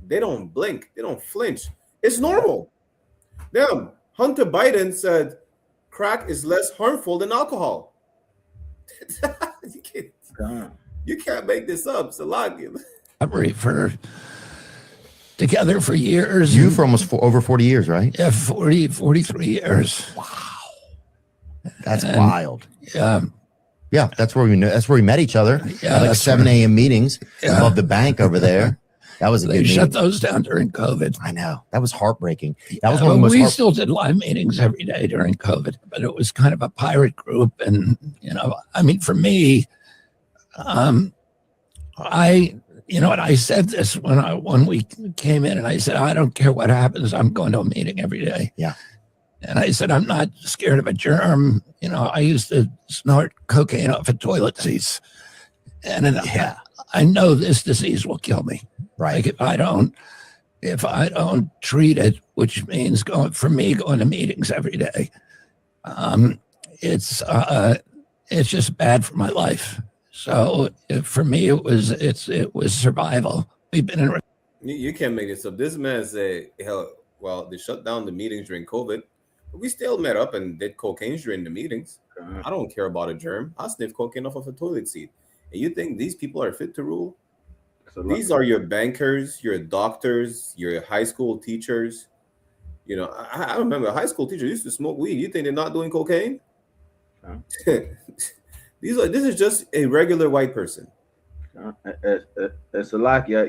They don't blink. They don't flinch. It's normal. Damn. Hunter Biden said crack is less harmful than alcohol. You can't make this up. It's a lot. For together for years. You for almost over 40 years, right? Yeah, 43 years. Wow. That's wild. Yeah. Yeah, that's where we met each other. Yeah, at like 7 a.m. meetings above the bank over there. That was they shut those down during COVID. I know. That was heartbreaking. That was one of the most still did live meetings every day during COVID, but it was kind of a pirate group. And, you know, I mean, for me, I said this when we came in, and I said, I don't care what happens. I'm going to a meeting every day. Yeah. And I said, I'm not scared of a germ. You know, I used to snort cocaine off of toilet seats. And I know this disease will kill me. Right. Like if I don't treat it, which means going to meetings every day, it's just bad for my life. So for me, it was survival. We've been in. You can't make this up. This man said, hell, well, they shut down the meetings during COVID, but we still met up and did cocaine during the meetings. I don't care about a germ. I sniff cocaine off of a toilet seat. And you think these people are fit to rule? These are your bankers, your doctors, your high school teachers. You know, I remember a high school teacher used to smoke weed. You think they're not doing cocaine? This is just a regular white person. It's a lot. Yeah.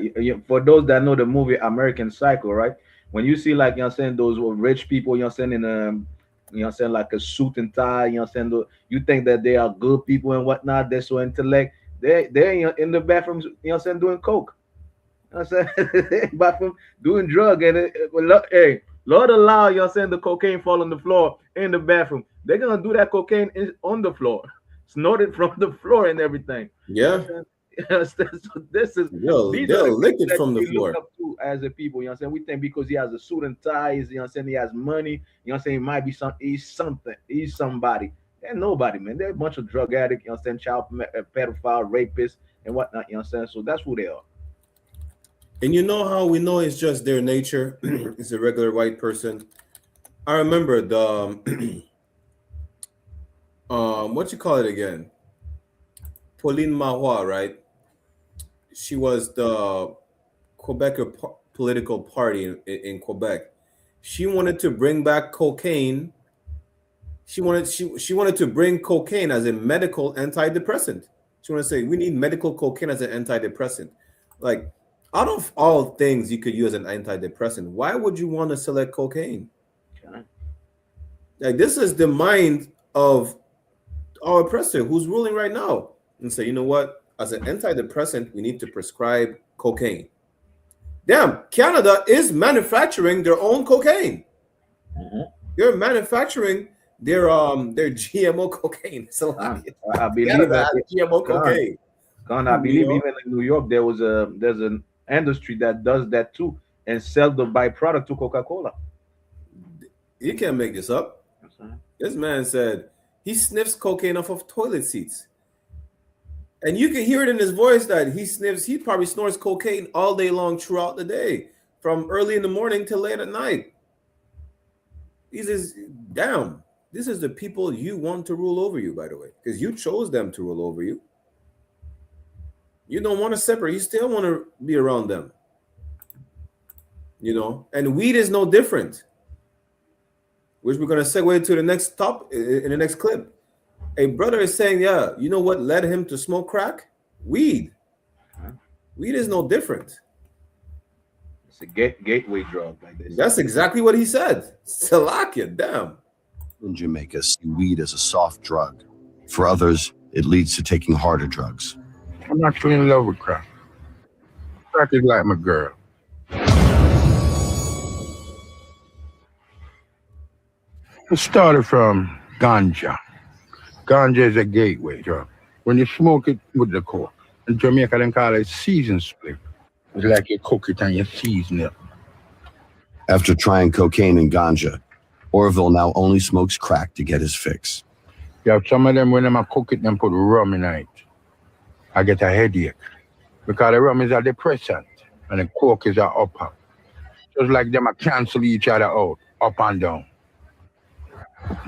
For those that know the movie American Psycho, right? When you see, like, you know what I'm saying, those rich people, you know what I'm saying, in you know what I'm saying, like a suit and tie, you know what I'm saying, you think that they are good people and whatnot. They're so intellect. They're in the bathrooms, you know what I'm saying, doing coke. I said, but from doing drug and hey, Lord allow, you know what I'm saying, the cocaine fall on the floor in the bathroom. They're gonna do that cocaine on the floor, snort it from the floor and everything. Yeah. So this is these are They'll the lick people it that from the we look floor. up to as a people. You know what I'm saying? We think because he has a suit and ties, you know what I'm saying, he has money, you know what I'm saying, he might be he's something, he's somebody. They're nobody, man. They're a bunch of drug addicts, you know what I'm saying, child pedophile, rapists, and whatnot, you know what I'm saying? So that's who they are. And you know how we know it's just their nature? It's a regular white person. I remember the what you call it again? Pauline Marois, right? She was the Quebecer political party in Quebec. She wanted to bring back cocaine. She wanted to bring cocaine as a medical antidepressant. She wanted to say we need medical cocaine as an antidepressant. Like, out of all things you could use as an antidepressant, why would you want to select cocaine? Okay. Like, this is the mind of our oppressor who's ruling right now, and say, you know what? As an antidepressant, we need to prescribe cocaine. Damn, Canada is manufacturing their own cocaine. They're manufacturing their GMO cocaine. So I believe Canada that has GMO cocaine. I believe even in New York there's an industry that does that too and sell the byproduct to Coca-Cola. You can't make this up. This man said he sniffs cocaine off of toilet seats. And you can hear it in his voice that he probably snorts cocaine all day long throughout the day, from early in the morning till late at night. This is the people you want to rule over you, by the way, because you chose them to rule over you. You don't want to separate. You still want to be around them. You know, and weed is no different, which we're going to segue to the next in the next clip. A brother is saying, yeah, you know what led him to smoke crack? Weed. Weed is no different. It's a gateway drug, like this. That's exactly what he said. Salakia, damn. In Jamaica, see weed as a soft drug. For others, it leads to taking harder drugs. I'm actually in love with crack. Crack is like my girl. It started from ganja. Ganja is a gateway drug. When you smoke it with the coke, in Jamaica they call it season split. It's like you cook it and you season it. After trying cocaine and ganja, Orville now only smokes crack to get his fix. Yeah, some of them, when I cook it, them put rum in it. I get a headache because the rum is a depressant and the coke is a upper. Just like them, I cancel each other out, up and down.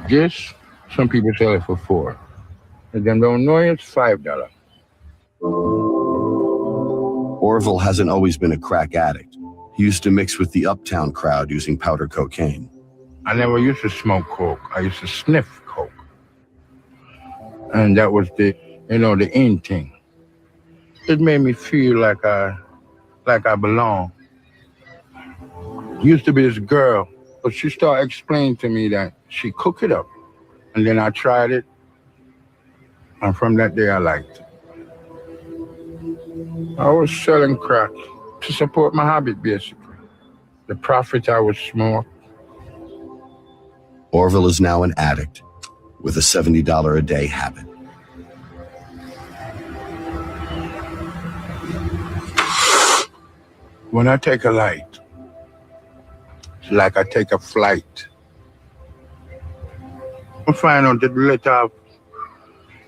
This, some people sell it for $4. And them don't know it's $5. Orville hasn't always been a crack addict. He used to mix with the uptown crowd using powder cocaine. I never used to smoke coke. I used to sniff coke. And that was the in thing. It made me feel like I belong. Used to be this girl, but she started explaining to me that she cooked it up. And then I tried it. And from that day, I liked it. I was selling crack to support my habit, basically. The profit I would smoke. Orville is now an addict with a $70 a day habit. When I take a light, it's like I take a flight. I find out that let out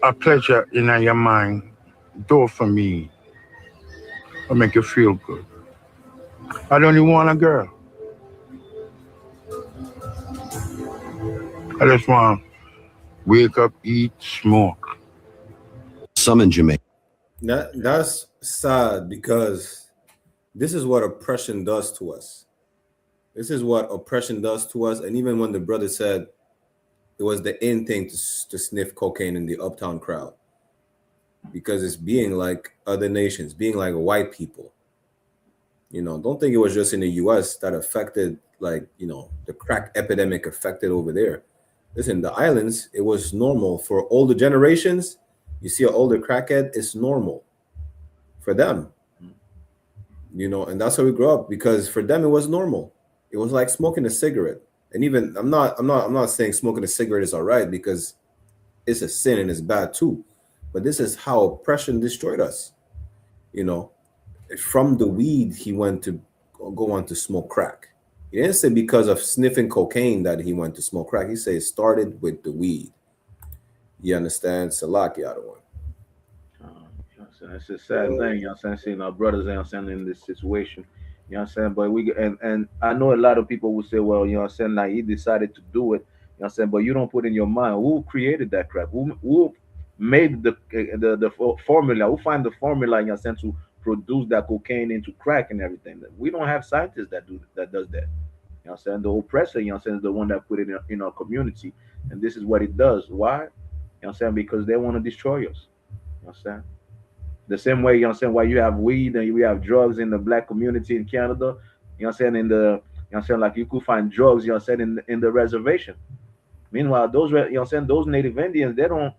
a pleasure in your mind, dopamine, will make you feel good. I don't even want a girl. I just want to wake up, eat, smoke. Some in Jamaica. That's sad because this is what oppression does to us. This is what oppression does to us. And even when the brother said it was the in thing to sniff cocaine in the uptown crowd, because it's being like other nations, being like white people. You know, don't think it was just in the US that affected, like, you know, the crack epidemic affected over there. Listen, the islands, it was normal for older generations. You see an older crackhead, it's normal for them. You know, and that's how we grew up, because for them it was normal. It was like smoking a cigarette. And even I'm not saying smoking a cigarette is all right, because it's a sin and it's bad too. But this is how oppression destroyed us. You know, from the weed he went to go on to smoke crack. He didn't say because of sniffing cocaine that he went to smoke crack. He said it started with the weed. You understand? Salaki, other one. So it's a sad thing, you know what I'm saying? Seeing our brothers, you know what I'm saying, in this situation. You know what I'm saying? But and I know a lot of people will say, well, you know what I'm saying, like he decided to do it, you know what I'm saying, but you don't put in your mind who created that crap, who made the formula, who find the formula, you know what I'm saying, to produce that cocaine into crack and everything. We don't have scientists that does that. You know what I'm saying? The oppressor, you know what I'm saying, is the one that put it in our community. And this is what it does. Why? You know what I'm saying? Because they want to destroy us. You know what I'm saying? The same way, you know what I'm saying, why you have weed and we have drugs in the black community in Canada, you know what I'm saying, you know what I'm saying, like you could find drugs, you know what I'm saying, in the reservation. Meanwhile, those, you know what I'm saying, those native Indians, they don't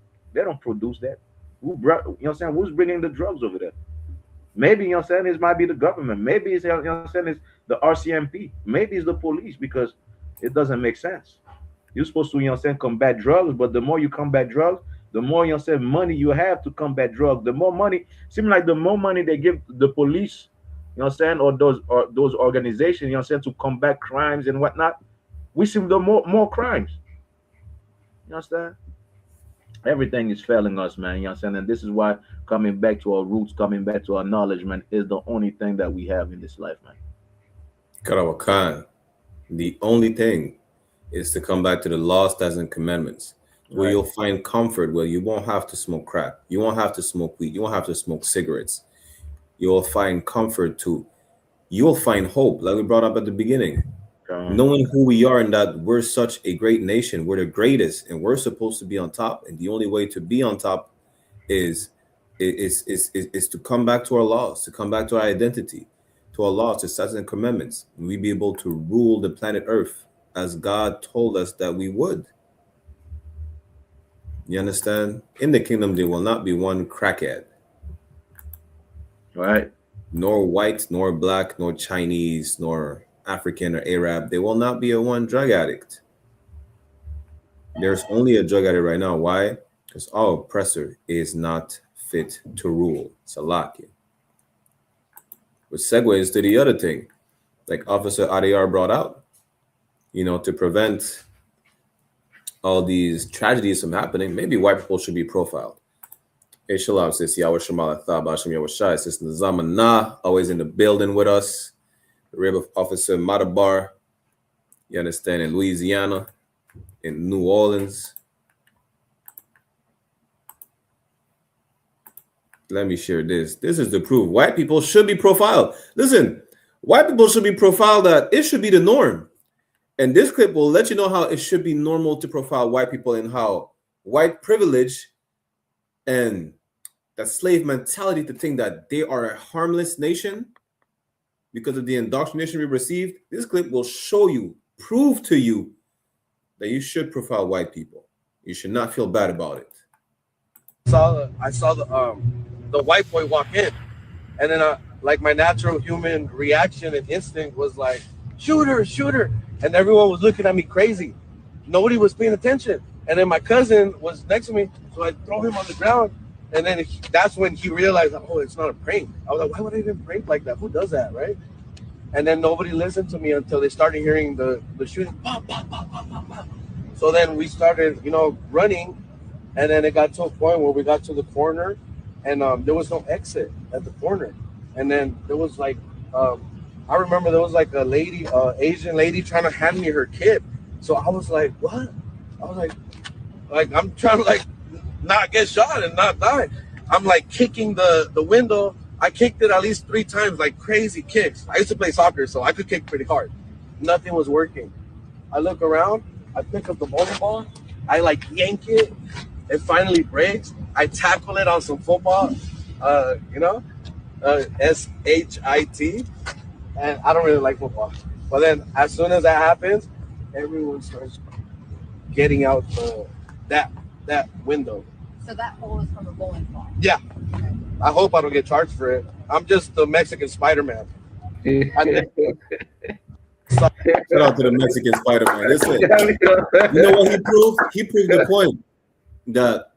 produce that. Who brought, you know what I'm saying, who's bringing the drugs over there? Maybe, you know what I'm saying, it might be the government. Maybe it's, you know what I'm saying, it's the RCMP. Maybe it's the police, because it doesn't make sense. You're supposed to, you know what I'm saying, combat drugs, but the more you combat drugs, the more, you know what I'm saying, money you have to combat drugs. The more money, seems like the more money they give the police, you know what I'm saying, or those organizations, you know what I'm saying, to combat crimes and whatnot, we see the more crimes. You understand? Everything is failing us, man. You know what I'm saying? And this is why coming back to our roots, coming back to our knowledge, man, is the only thing that we have in this life, man. Karawakan. The only thing is to come back to the law, statutes, and commandments, where you'll find comfort, where you won't have to smoke crack, you won't have to smoke weed, you won't have to smoke cigarettes. You'll find comfort too. You'll find hope, like we brought up at the beginning. Knowing who we are and that we're such a great nation, we're the greatest, and we're supposed to be on top. And the only way to be on top is to come back to our laws, to come back to our identity, to our laws, to statutes and commandments, and we be able to rule the planet Earth as God told us that we would. You understand? In the kingdom, there will not be one crackhead. Right. Nor white, nor black, nor Chinese, nor African or Arab. There will not be a one drug addict. There's only a drug addict right now. Why? Because our oppressor is not fit to rule. Salaki. Which segues to the other thing, like Officer Adiyar brought out, you know, to prevent all these tragedies from happening, maybe white people should be profiled. Hey, shalom, sis. Yahweh Shemala Thabashim Yahweh Shai, sis Nazamana, always in the building with us. The Rib Officer Madabar, you understand, in Louisiana, in New Orleans. Let me share this. This is the proof. White people should be profiled. Listen, white people should be profiled, that it should be the norm. And this clip will let you know how it should be normal to profile white people, and how white privilege and that slave mentality to think that they are a harmless nation because of the indoctrination we received. This clip will show you, prove to you, that you should profile white people. You should not feel bad about it. I saw the white boy walk in, and then like my natural human reaction and instinct was like, shooter, shooter, and everyone was looking at me crazy. Nobody was paying attention. And then my cousin was next to me, so I throw him on the ground, and then that's when he realized, oh, it's not a prank. I was like, why would I even prank like that? Who does that, right? And then nobody listened to me until they started hearing the shooting. Pop, pop, pop, pop, pop, pop. So then we started, running, and then it got to a point where we got to the corner, and there was no exit at the corner. And then there was like, I remember there was like a lady, Asian lady, trying to hand me her kid. So I was like, what? I was like I'm trying to like not get shot and not die. I'm like kicking the window. I kicked it at least 3 times, like crazy kicks. I used to play soccer, so I could kick pretty hard. Nothing was working. I look around, I pick up the bowling ball, I like yank it, it finally breaks. I tackle it on some football, SHIT, and I don't really like football. But then as soon as that happens, everyone starts getting out that window. So that hole is from a bowling ball? Yeah. Okay. I hope I don't get charged for it. I'm just the Mexican Spider-Man. Shout out to the Mexican Spider-Man. Listen, you know what he proved? He proved the point that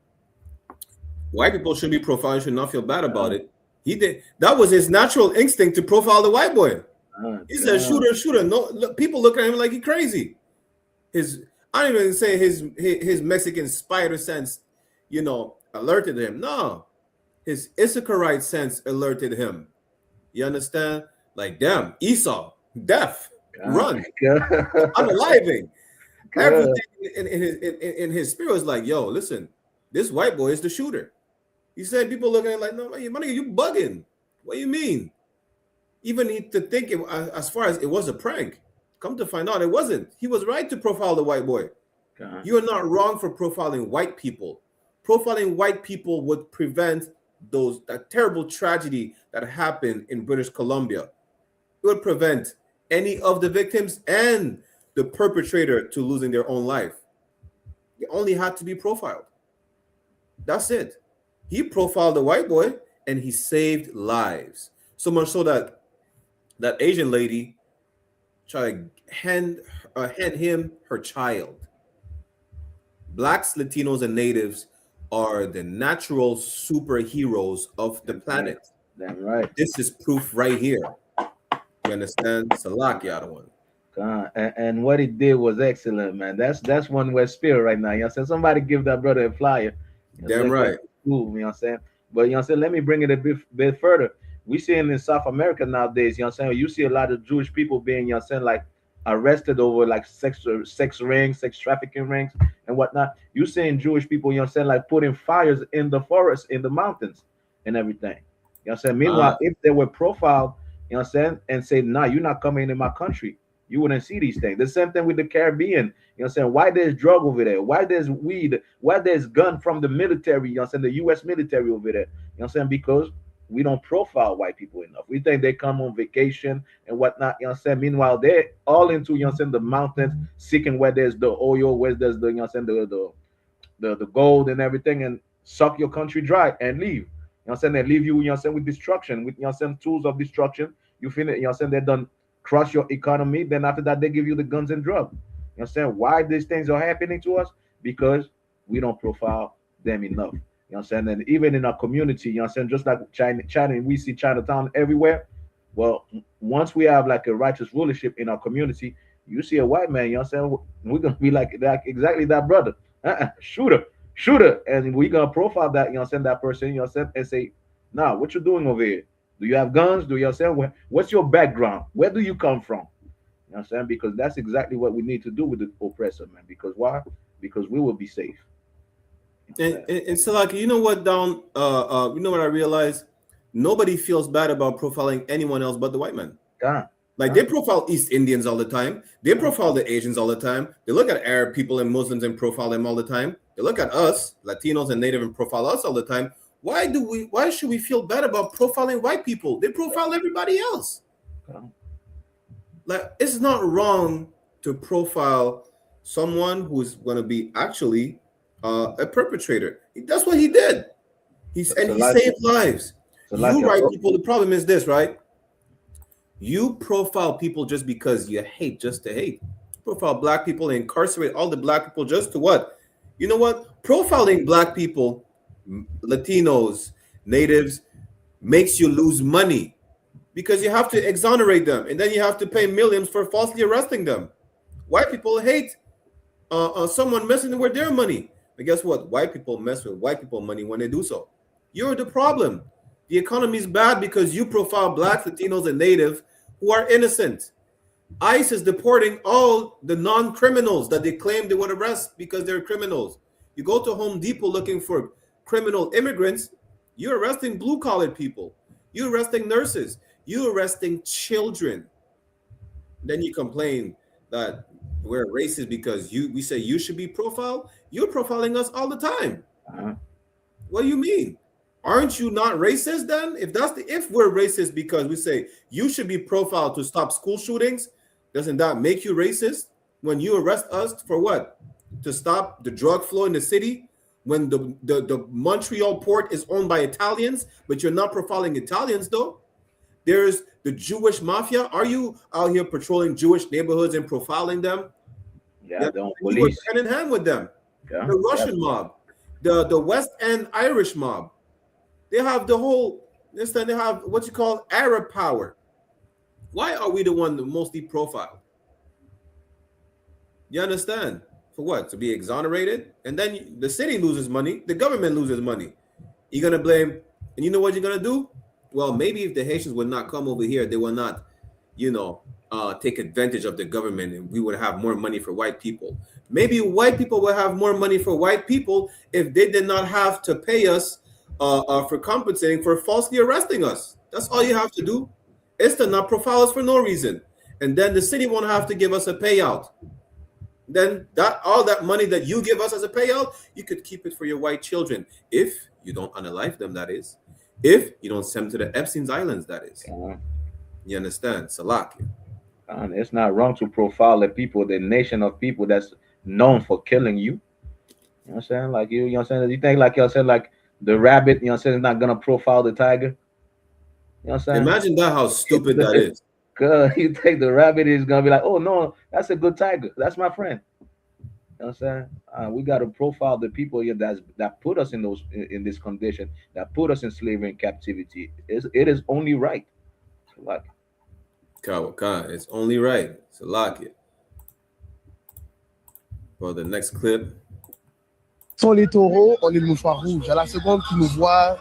white people should be profiled, should not feel bad about it. He did. That was his natural instinct to profile the white boy. He said, "Shooter." No, people look at him like he's crazy. I don't even say his Mexican spider sense, alerted him. No, his Issacharite sense alerted him. You understand? Like, damn, Esau, deaf, run, unaliving. Everything in his spirit was like, yo, listen, this white boy is the shooter. He said, people looking at him like, no, man, you bugging. What do you mean? Even to think as far as it was a prank. Come to find out, it wasn't. He was right to profile the white boy. You are not wrong for profiling white people. Profiling white people would prevent that terrible tragedy that happened in British Columbia. It would prevent any of the victims and the perpetrator to losing their own life. It only had to be profiled. That's it. He profiled the white boy and he saved lives. So much so that that Asian lady tried to hand him her child. Blacks, Latinos, and Natives are the natural superheroes of the planet. That's right. This is proof right here. You understand? Salak, the other one. And what he did was excellent, man. That's one West spirit right now. You know what I'm saying? Somebody give that brother a flyer. Damn right. Cool, you know what I'm saying? But you know what I'm saying? Let me bring it a bit further. We see in South America nowadays, you know what I'm saying? You see a lot of Jewish people being, you know what I'm saying, like arrested over like sex rings, sex trafficking rings and whatnot. You seeing Jewish people, you know what I'm saying, like putting fires in the forest, in the mountains and everything. You know what I'm saying? Meanwhile, if they were profiled, you know what I'm saying, and say, nah, you're not coming in my country, you wouldn't see these things. The same thing with the Caribbean. You know what I'm saying? Why there's drug over there? Why there's weed? Why there's gun from the military? You know what I'm saying? The U.S. military over there. You know what I'm saying? Because we don't profile white people enough. We think they come on vacation and whatnot. You know what I'm saying? Meanwhile, they're all into, you know what I'm saying, the mountains, seeking where there's the oil, where there's the, you know what I'm saying, the gold and everything, and suck your country dry and leave. You know what I'm saying? They leave you, you know what I'm saying, with destruction, with, you know what I'm saying, tools of destruction. You feel it, you know what I'm saying? They're done crush your economy. Then after that, they give you the guns and drugs. You know what I'm saying? Why these things are happening to us? Because we don't profile them enough. You know what I'm saying? And even in our community, you know what I'm saying, just like China, we see Chinatown everywhere. Well, once we have like a righteous rulership in our community, you see a white man, you know what I'm saying, we're gonna be like exactly that brother. Shooter. And we're gonna profile that, you know what I'm saying, that person, you know what I'm saying, and say, nah, what you doing over here? Do you have guns? Do you know what I'm saying? What's your background? Where do you come from? You know what I'm saying? Because that's exactly what we need to do with the oppressor, man. Because why? Because we will be safe. And so, like, you know what, you know what I realized? Nobody feels bad about profiling anyone else but the white man. They profile East Indians all the time. They profile the Asians all the time. They look at Arab people and Muslims and profile them all the time. They look at us, Latinos and Native, and profile us all the time. Why should we feel bad about profiling white people? They profile everybody else. Like, it's not wrong to profile someone who's going to be actually a perpetrator. That's what he did. He saved lives. You white people, the problem is this, right? You profile people just because you hate, just to hate. Profile black people and incarcerate all the black people just to what? You know what? Profiling black people, Latinos, Natives, makes you lose money because you have to exonerate them and then you have to pay millions for falsely arresting them. White people hate someone messing with their money. But guess what? White people mess with white people money when they do so. You're the problem. The economy is bad because you profile blacks, Latinos, and Native who are innocent. ICE is deporting all the non-criminals that they claim they would arrest because they're criminals. You go to Home Depot looking for criminal immigrants, you're arresting blue-collar people. You're arresting nurses. You're arresting children. Then you complain that we're racist because we say you should be profiled. You're profiling us all the time. What do you mean? Aren't you not racist then? If we're racist because we say you should be profiled to stop school shootings, doesn't that make you racist? When you arrest us for what? To stop the drug flow in the city? When the Montreal port is owned by Italians, but you're not profiling Italians though? There's The Jewish mafia, are you out here patrolling Jewish neighborhoods and profiling them? Yeah, the you were police. hand in hand with them. Yeah. The Russian mob, the West End Irish mob. They have the whole, this time they have what you call Arab power. Why are we the one that mostly profiled? You understand? For what? To be exonerated? And then the city loses money, the government loses money. You're going to blame, and you know what you're going to do? Well, maybe if the Haitians would not come over here, they will not, take advantage of the government, and we would have more money for white people. Maybe white people will have more money for white people if they did not have to pay us for compensating for falsely arresting us. That's all you have to do. It's to not profile us for no reason. And then the city won't have to give us a payout. Then all that money that you give us as a payout, you could keep it for your white children. If you don't unalive them, that is. If you don't send them to the Epstein's Islands, that is. You understand? Salaki. And it's not wrong to profile the people, the nation of people that's known for killing you. You know what I'm saying? Like you know what I'm saying? You think like you said, like the rabbit, you know what I'm saying, is not gonna profile the tiger. You know what I'm saying? Imagine that, how stupid that is. You think the rabbit is gonna be like, oh no, that's a good tiger. That's my friend. You know what I'm saying? We got to profile the people here that put us in this condition, that put us in slavery and captivity. It is only right. Like, it's only right. Salaki. For the next clip. Sont les taureaux, on est le mouchoir rouge. À la seconde qu'ils nous voient,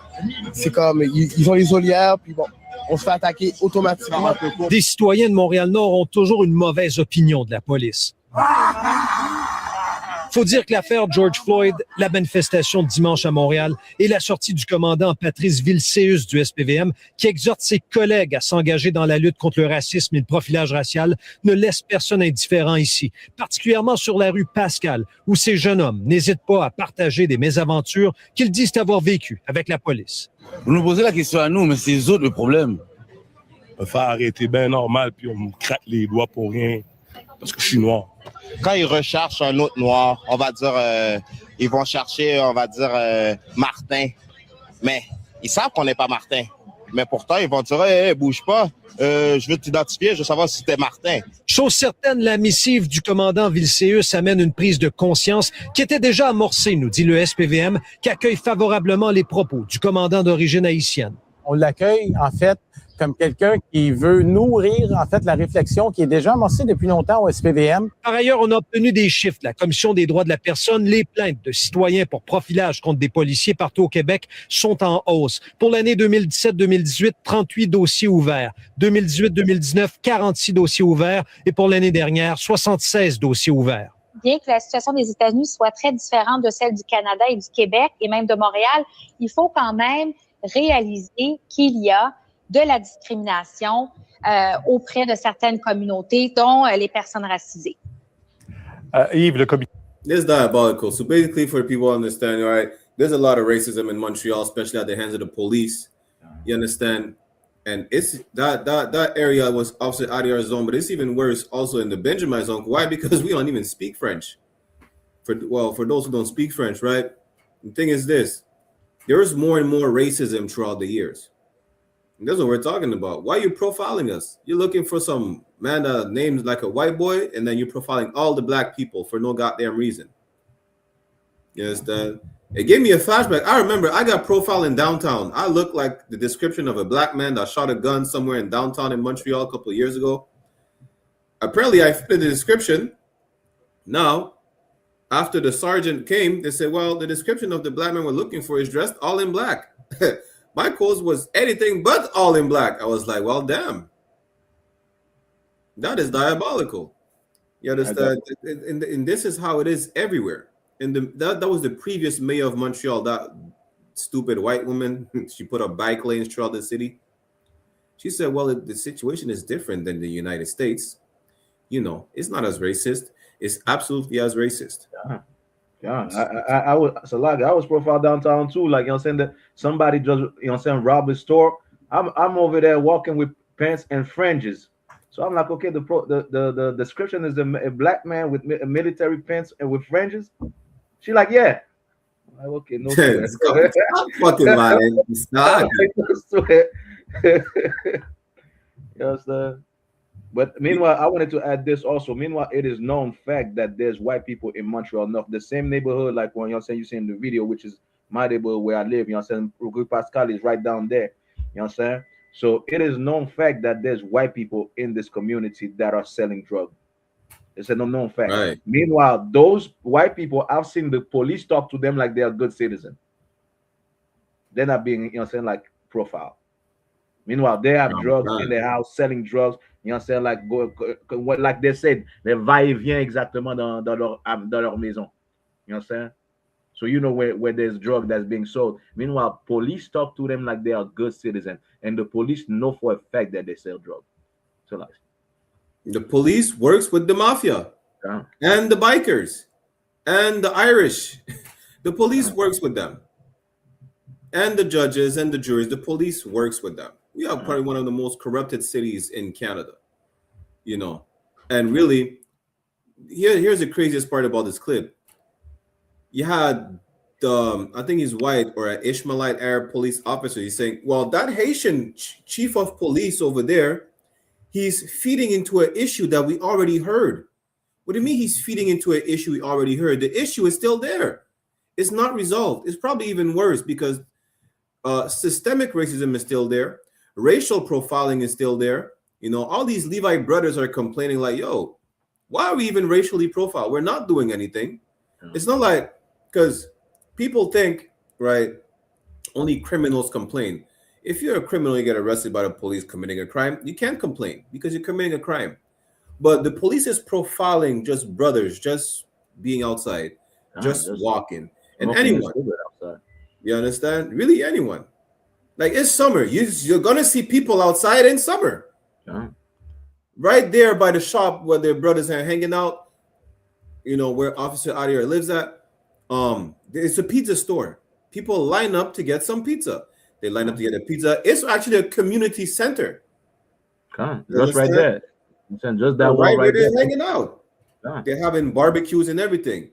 c'est comme ils ont les olières, puis bon, on se fait attaquer automatiquement. Des citoyens de Montréal-Nord ont toujours une mauvaise opinion de la police. Faut dire que l'affaire George Floyd, la manifestation de dimanche à Montréal et la sortie du commandant Patrice Vilséus du SPVM, qui exhorte ses collègues à s'engager dans la lutte contre le racisme et le profilage racial, ne laisse personne indifférent ici, particulièrement sur la rue Pascal, où ces jeunes hommes n'hésitent pas à partager des mésaventures qu'ils disent avoir vécues avec la police. Vous nous posez la question à nous, mais c'est eux autres le problème. On va faire arrêter bien normal, puis on me craque les doigts pour rien, parce que je suis noir. Quand ils recherchent un autre noir, on va dire, ils vont chercher, on va dire, Martin. Mais ils savent qu'on n'est pas Martin. Mais pourtant, ils vont dire, hey, bouge pas, je veux t'identifier, je veux savoir si t'es Martin. Chose certaine, la missive du commandant Vilséus amène une prise de conscience qui était déjà amorcée, nous dit le SPVM, qui accueille favorablement les propos du commandant d'origine haïtienne. On l'accueille, en fait, comme quelqu'un qui veut nourrir, en fait, la réflexion qui est déjà amorcée depuis longtemps au SPVM. Par ailleurs, on a obtenu des chiffres de la Commission des droits de la personne. Les plaintes de citoyens pour profilage contre des policiers partout au Québec sont en hausse. Pour l'année 2017-2018, 38 dossiers ouverts. 2018-2019, 46 dossiers ouverts. Et pour l'année dernière, 76 dossiers ouverts. Bien que la situation des États-Unis soit très différente de celle du Canada et du Québec et même de Montréal, il faut quand même réaliser qu'il y a de la discrimination auprès de certaines communautés, dont les personnes racisées. Yves, le comité. This is diabolical. So basically, for people to understand, all right, there's a lot of racism in Montreal, especially at the hands of the police. You understand? And it's that area was obviously out of our zone, but it's even worse also in the Benjamin zone. Why? Because we don't even speak French. For those who don't speak French, right? The thing is this: there is more and more racism throughout the years. And that's what we're talking about. Why are you profiling us? You're looking for some man that names like a white boy, and then you're profiling all the black people for no goddamn reason. You understand? It gave me a flashback. I remember I got profiled in downtown. I looked like the description of a black man that shot a gun somewhere in downtown in Montreal a couple of years ago. Apparently, I fitted the description. Now, after the sergeant came, they said, well, the description of the black man we're looking for is dressed all in black. My clothes was anything but all in black. I was like, well, damn. That is diabolical. You understand? And this is how it is everywhere. And that was the previous mayor of Montreal, that stupid white woman. She put up bike lanes throughout the city. She said, well, the situation is different than the United States. You know, it's not as racist. It's absolutely as racist. Yeah, I was profiled downtown too. Like, you know what I'm saying, that somebody just, you know what I'm saying, robbed the store. I'm over there walking with pants and fringes. So I'm like, okay, the description is a black man with military pants and with fringes. She like, yeah. I'm like, okay, no sweat. Stop fucking lying. Stop. You You understand? But meanwhile, I wanted to add this also. Meanwhile, it is known fact that there's white people in Montreal North, the same neighborhood like when you're saying you see in the video, which is my neighborhood where I live. You know what I'm saying? Rue Pascal is right down there. You know what I'm saying? So it is known fact that there's white people in this community that are selling drugs. It's a known fact. Right. Meanwhile, those white people, I've seen the police talk to them like they are good citizens. They're not being, you know what I'm saying, like profile. Meanwhile, they have drugs in their house, selling drugs. You know what I'm saying? Like, what, like they said, les va-et-vient exactement dans leur maison. You know what I'm saying? So you know where there's drug that's being sold. Meanwhile, police talk to them like they are good citizens. And the police know for a fact that they sell drugs. So like, the police works with the mafia and the bikers and the Irish. The police works with them. And the judges and the juries, the police works with them. We are probably one of the most corrupted cities in Canada, you know. And really, here's the craziest part about this clip. You had I think he's white or an Ishmaelite Arab police officer. He's saying, well, that Haitian chief of police over there, he's feeding into an issue that we already heard. What do you mean he's feeding into an issue we already heard? The issue is still there. It's not resolved. It's probably even worse because systemic racism is still there. Racial profiling is still there. You know, all these Levite brothers are complaining like, yo, why are we even racially profiled? We're not doing anything. It's not like, because people think, right, only criminals complain. If you're a criminal, you get arrested by the police committing a crime, you can't complain because you're committing a crime. But the police is profiling just brothers, just being outside, just walking. And anyone. You understand? Really anyone. Like it's summer. You're going to see people outside in summer. Right there by the shop where their brothers are hanging out, you know, where Officer Adier lives at. It's a pizza store. People line up to get some pizza. They line up to get a pizza. It's actually a community center. Just right there. Just that right where they're hanging out. They're having barbecues and everything.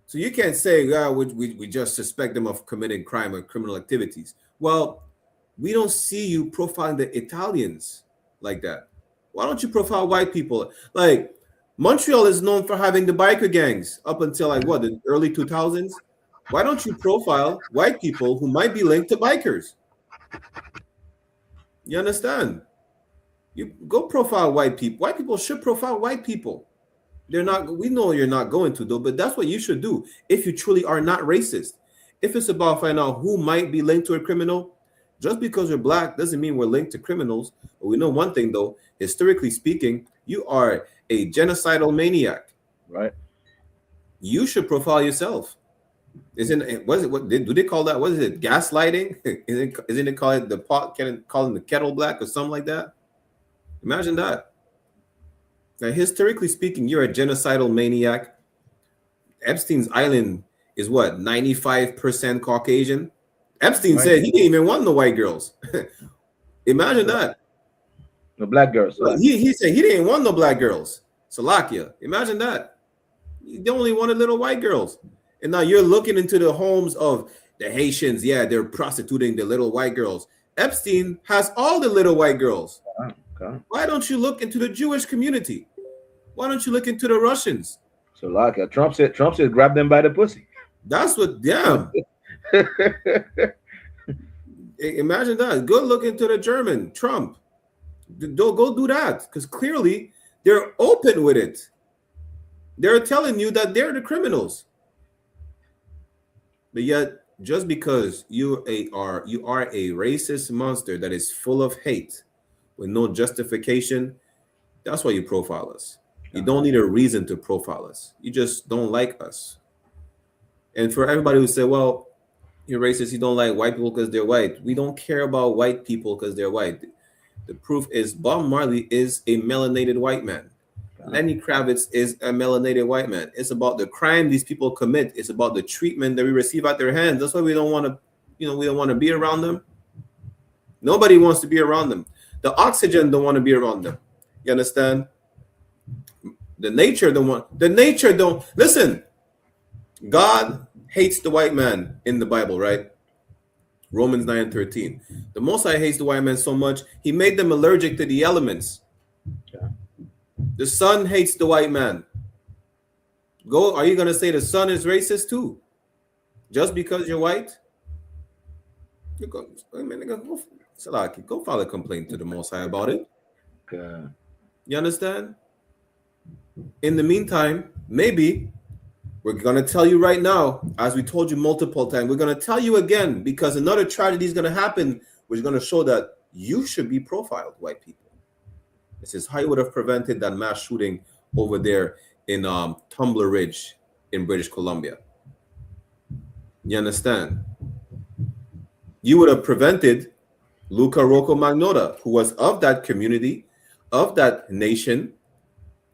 So you can't say, we just suspect them of committing crime or criminal activities. Well, we don't see you profiling the Italians like that. Why don't you profile white people? Like Montreal is known for having the biker gangs up until like what, the early 2000s? Why don't you profile white people who might be linked to bikers? You understand? You go profile white people. White people should profile white people. They're not, we know you're not going to though, but that's what you should do if you truly are not racist. If it's about finding out who might be linked to a criminal, just because you're black doesn't mean we're linked to criminals. But we know one thing though, historically speaking, you are a genocidal maniac. Right. You should profile yourself. Isn't what do they call that? What is it? Gaslighting? Isn't it called the pot? Calling the kettle black or something like that? Imagine that. Now, historically speaking, you're a genocidal maniac. Epstein's Island is what, 95% Caucasian? Epstein said he didn't even want the white girls. Imagine that. The black girls. He said he didn't want no black girls. Slovakia. Imagine that. He only wanted little white girls. And now you're looking into the homes of the Haitians. Yeah, they're prostituting the little white girls. Epstein has all the little white girls. Why don't you look into the Jewish community? Why don't you look into the Russians? So like Trump said grab them by the pussy. That's what, damn. Imagine that. Go look into the German, Trump. Go do that. Because clearly they're open with it. They're telling you that they're the criminals. But yet, just because you are a racist monster that is full of hate with no justification, that's why you profile us. You don't need a reason to profile us. You just don't like us. And for everybody who said, well, you're racist, you don't like white people because they're white. We don't care about white people because they're white. The proof is Bob Marley is a melanated white man. Lenny Kravitz is a melanated white man. It's about the crime these people commit. It's about the treatment that we receive at their hands. That's why we don't want to, we don't want to be around them. Nobody wants to be around them. The oxygen don't want to be around them. You understand? The nature don't. Listen, God hates the white man in the Bible, right? Romans 9:13. The Most High hates the white man so much, he made them allergic to the elements. The sun hates the white man. Are you going to say the sun is racist too? Just because you're white? Go file a complaint to the Most High about it. You understand? In the meantime, maybe we're going to tell you right now, as we told you multiple times, we're going to tell you again, because another tragedy is going to happen, which is going to show that you should be profiled, white people. This is how you would have prevented that mass shooting over there in Tumbler Ridge in British Columbia. You understand? You would have prevented Luca Rocco Magnotta, who was of that community, of that nation.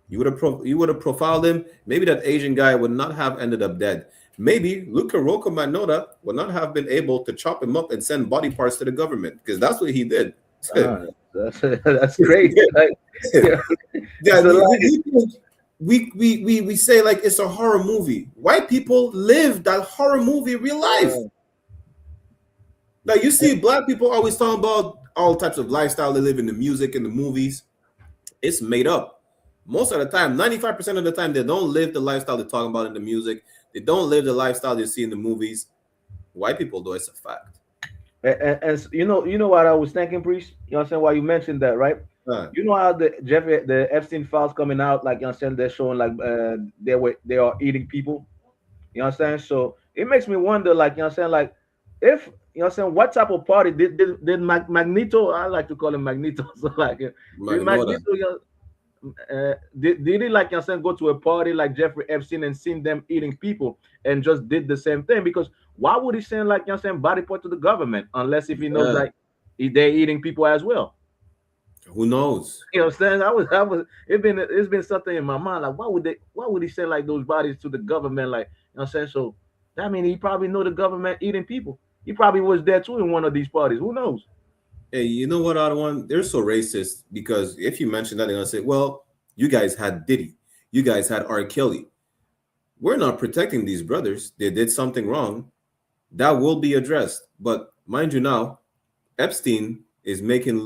You would have profiled him. Maybe that Asian guy would not have ended up dead. Maybe Luca Rocco Magnotta would not have been able to chop him up and send body parts to the government, because that's what he did. That's crazy. We say like it's a horror movie. White people live that horror movie in real life. Now you see black people always talking about all types of lifestyle they live in, the music and the movies. It's made up. Most of the time, 95% of the time, they don't live the lifestyle they're talking about in the music. They don't live the lifestyle they see in the movies. White people, though, it's a fact. And you know what I was thinking, Priest? You know what I'm saying? Why you mentioned that, right? You know how the Epstein files coming out, like, you know what I'm saying, they're showing like they are eating people. You know what I'm saying? So it makes me wonder, like, you know what I'm saying, like, if, you know what I'm saying, what type of party did Magneto, I like to call him Magneto, so like, did Magneto, did he, like, you know what I'm saying, go to a party like Jeffrey Epstein and seen them eating people and just did the same thing? Because why would he send, like, you know what I'm saying, body part to the government unless if he knows like they're eating people as well? Who knows? You know what I'm saying? It's been something in my mind, like, why would he send like those bodies to the government? Like, you know what I'm saying? So that means he probably know the government eating people. He probably was there too in one of these parties. Who knows? Hey, you know what, other one? They're so racist, because if you mention that, they're gonna say, well, you guys had Diddy, you guys had R. Kelly. We're not protecting these brothers. They did something wrong. That will be addressed. But mind you now, Epstein is making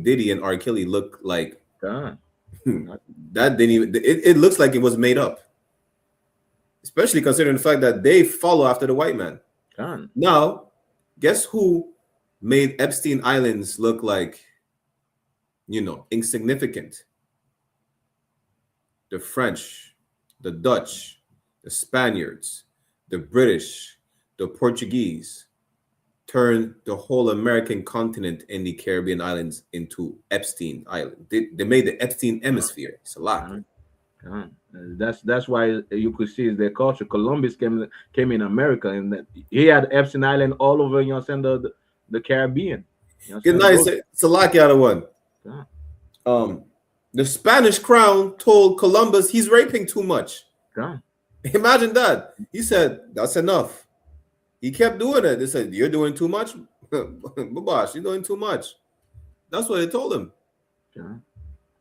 Diddy and R. Kelly look like that didn't even it looks like it was made up. Especially considering the fact that they follow after the white man. Now, guess who made Epstein Islands look like, you know, insignificant? The French, the Dutch, the Spaniards, the British, the Portuguese turned the whole American continent in the Caribbean islands into Epstein Island. They made the Epstein hemisphere. It's a lot. That's why you could see their culture. Columbus came in America, and that he had Epstein Island all over, you know what I'm saying, the Caribbean. You know, good night. It's a lucky other one. The Spanish crown told Columbus he's raping too much. Imagine that. He said, that's enough. He kept doing it. They said, you're doing too much. Babash, you're doing too much. That's what they told him.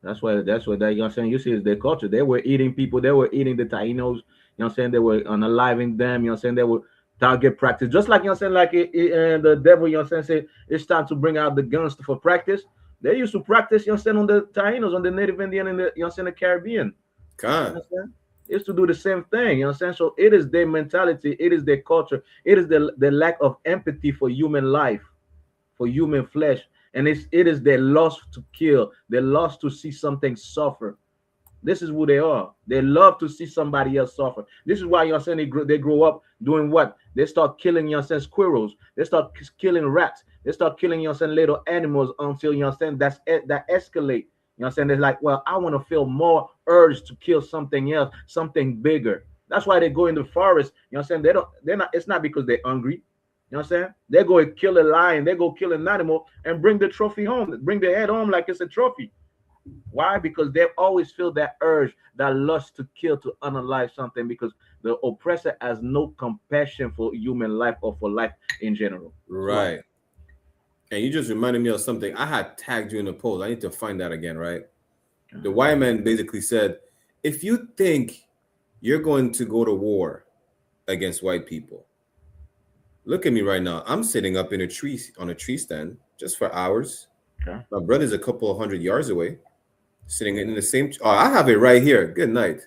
That's what that, you know what I'm saying, you see, is their culture. They were eating people. They were eating the Tainos. You know what I'm saying? They were unaliving them. You know what I'm saying? They were target practice. Just like, you know what I'm saying, like the devil, you know what I'm saying, say it's time to bring out the guns for practice. They used to practice, you know what I'm saying, on the Tainos, on the Native Indian, and the, you know what I'm saying, the Caribbean. You know what I'm saying? It's to do the same thing, you know what I'm saying? So it is their mentality, it is their culture, it is the lack of empathy for human life, for human flesh, and it is their lust to kill, their lust to see something suffer. This is who they are. They love to see somebody else suffer. This is why, you know what I'm saying, they grow up doing what? They start killing, you know what I'm saying, squirrels. They start killing rats. They start killing, you know what I'm saying, little animals until, you know what I'm saying, that escalate. You know what I'm saying? They're like, well, I want to feel more urge to kill something else, something bigger. That's why they go in the forest. You know what I'm saying? They're not, it's not because they're hungry. You know what I'm saying? They go and kill a lion, they go kill an animal and bring the trophy home, bring the head home like it's a trophy. Why? Because they always feel that urge, that lust to kill, to unalive something, because the oppressor has no compassion for human life or for life in general. Right. And you just reminded me of something. I had tagged you in the post. I need to find that again, right? The white man basically said, if you think you're going to go to war against white people, Look at me right now. I'm sitting up in a tree on a tree stand just for hours. Okay. My brother's a couple of 100 yards away, sitting in the same. Oh, I have it right here. Good night.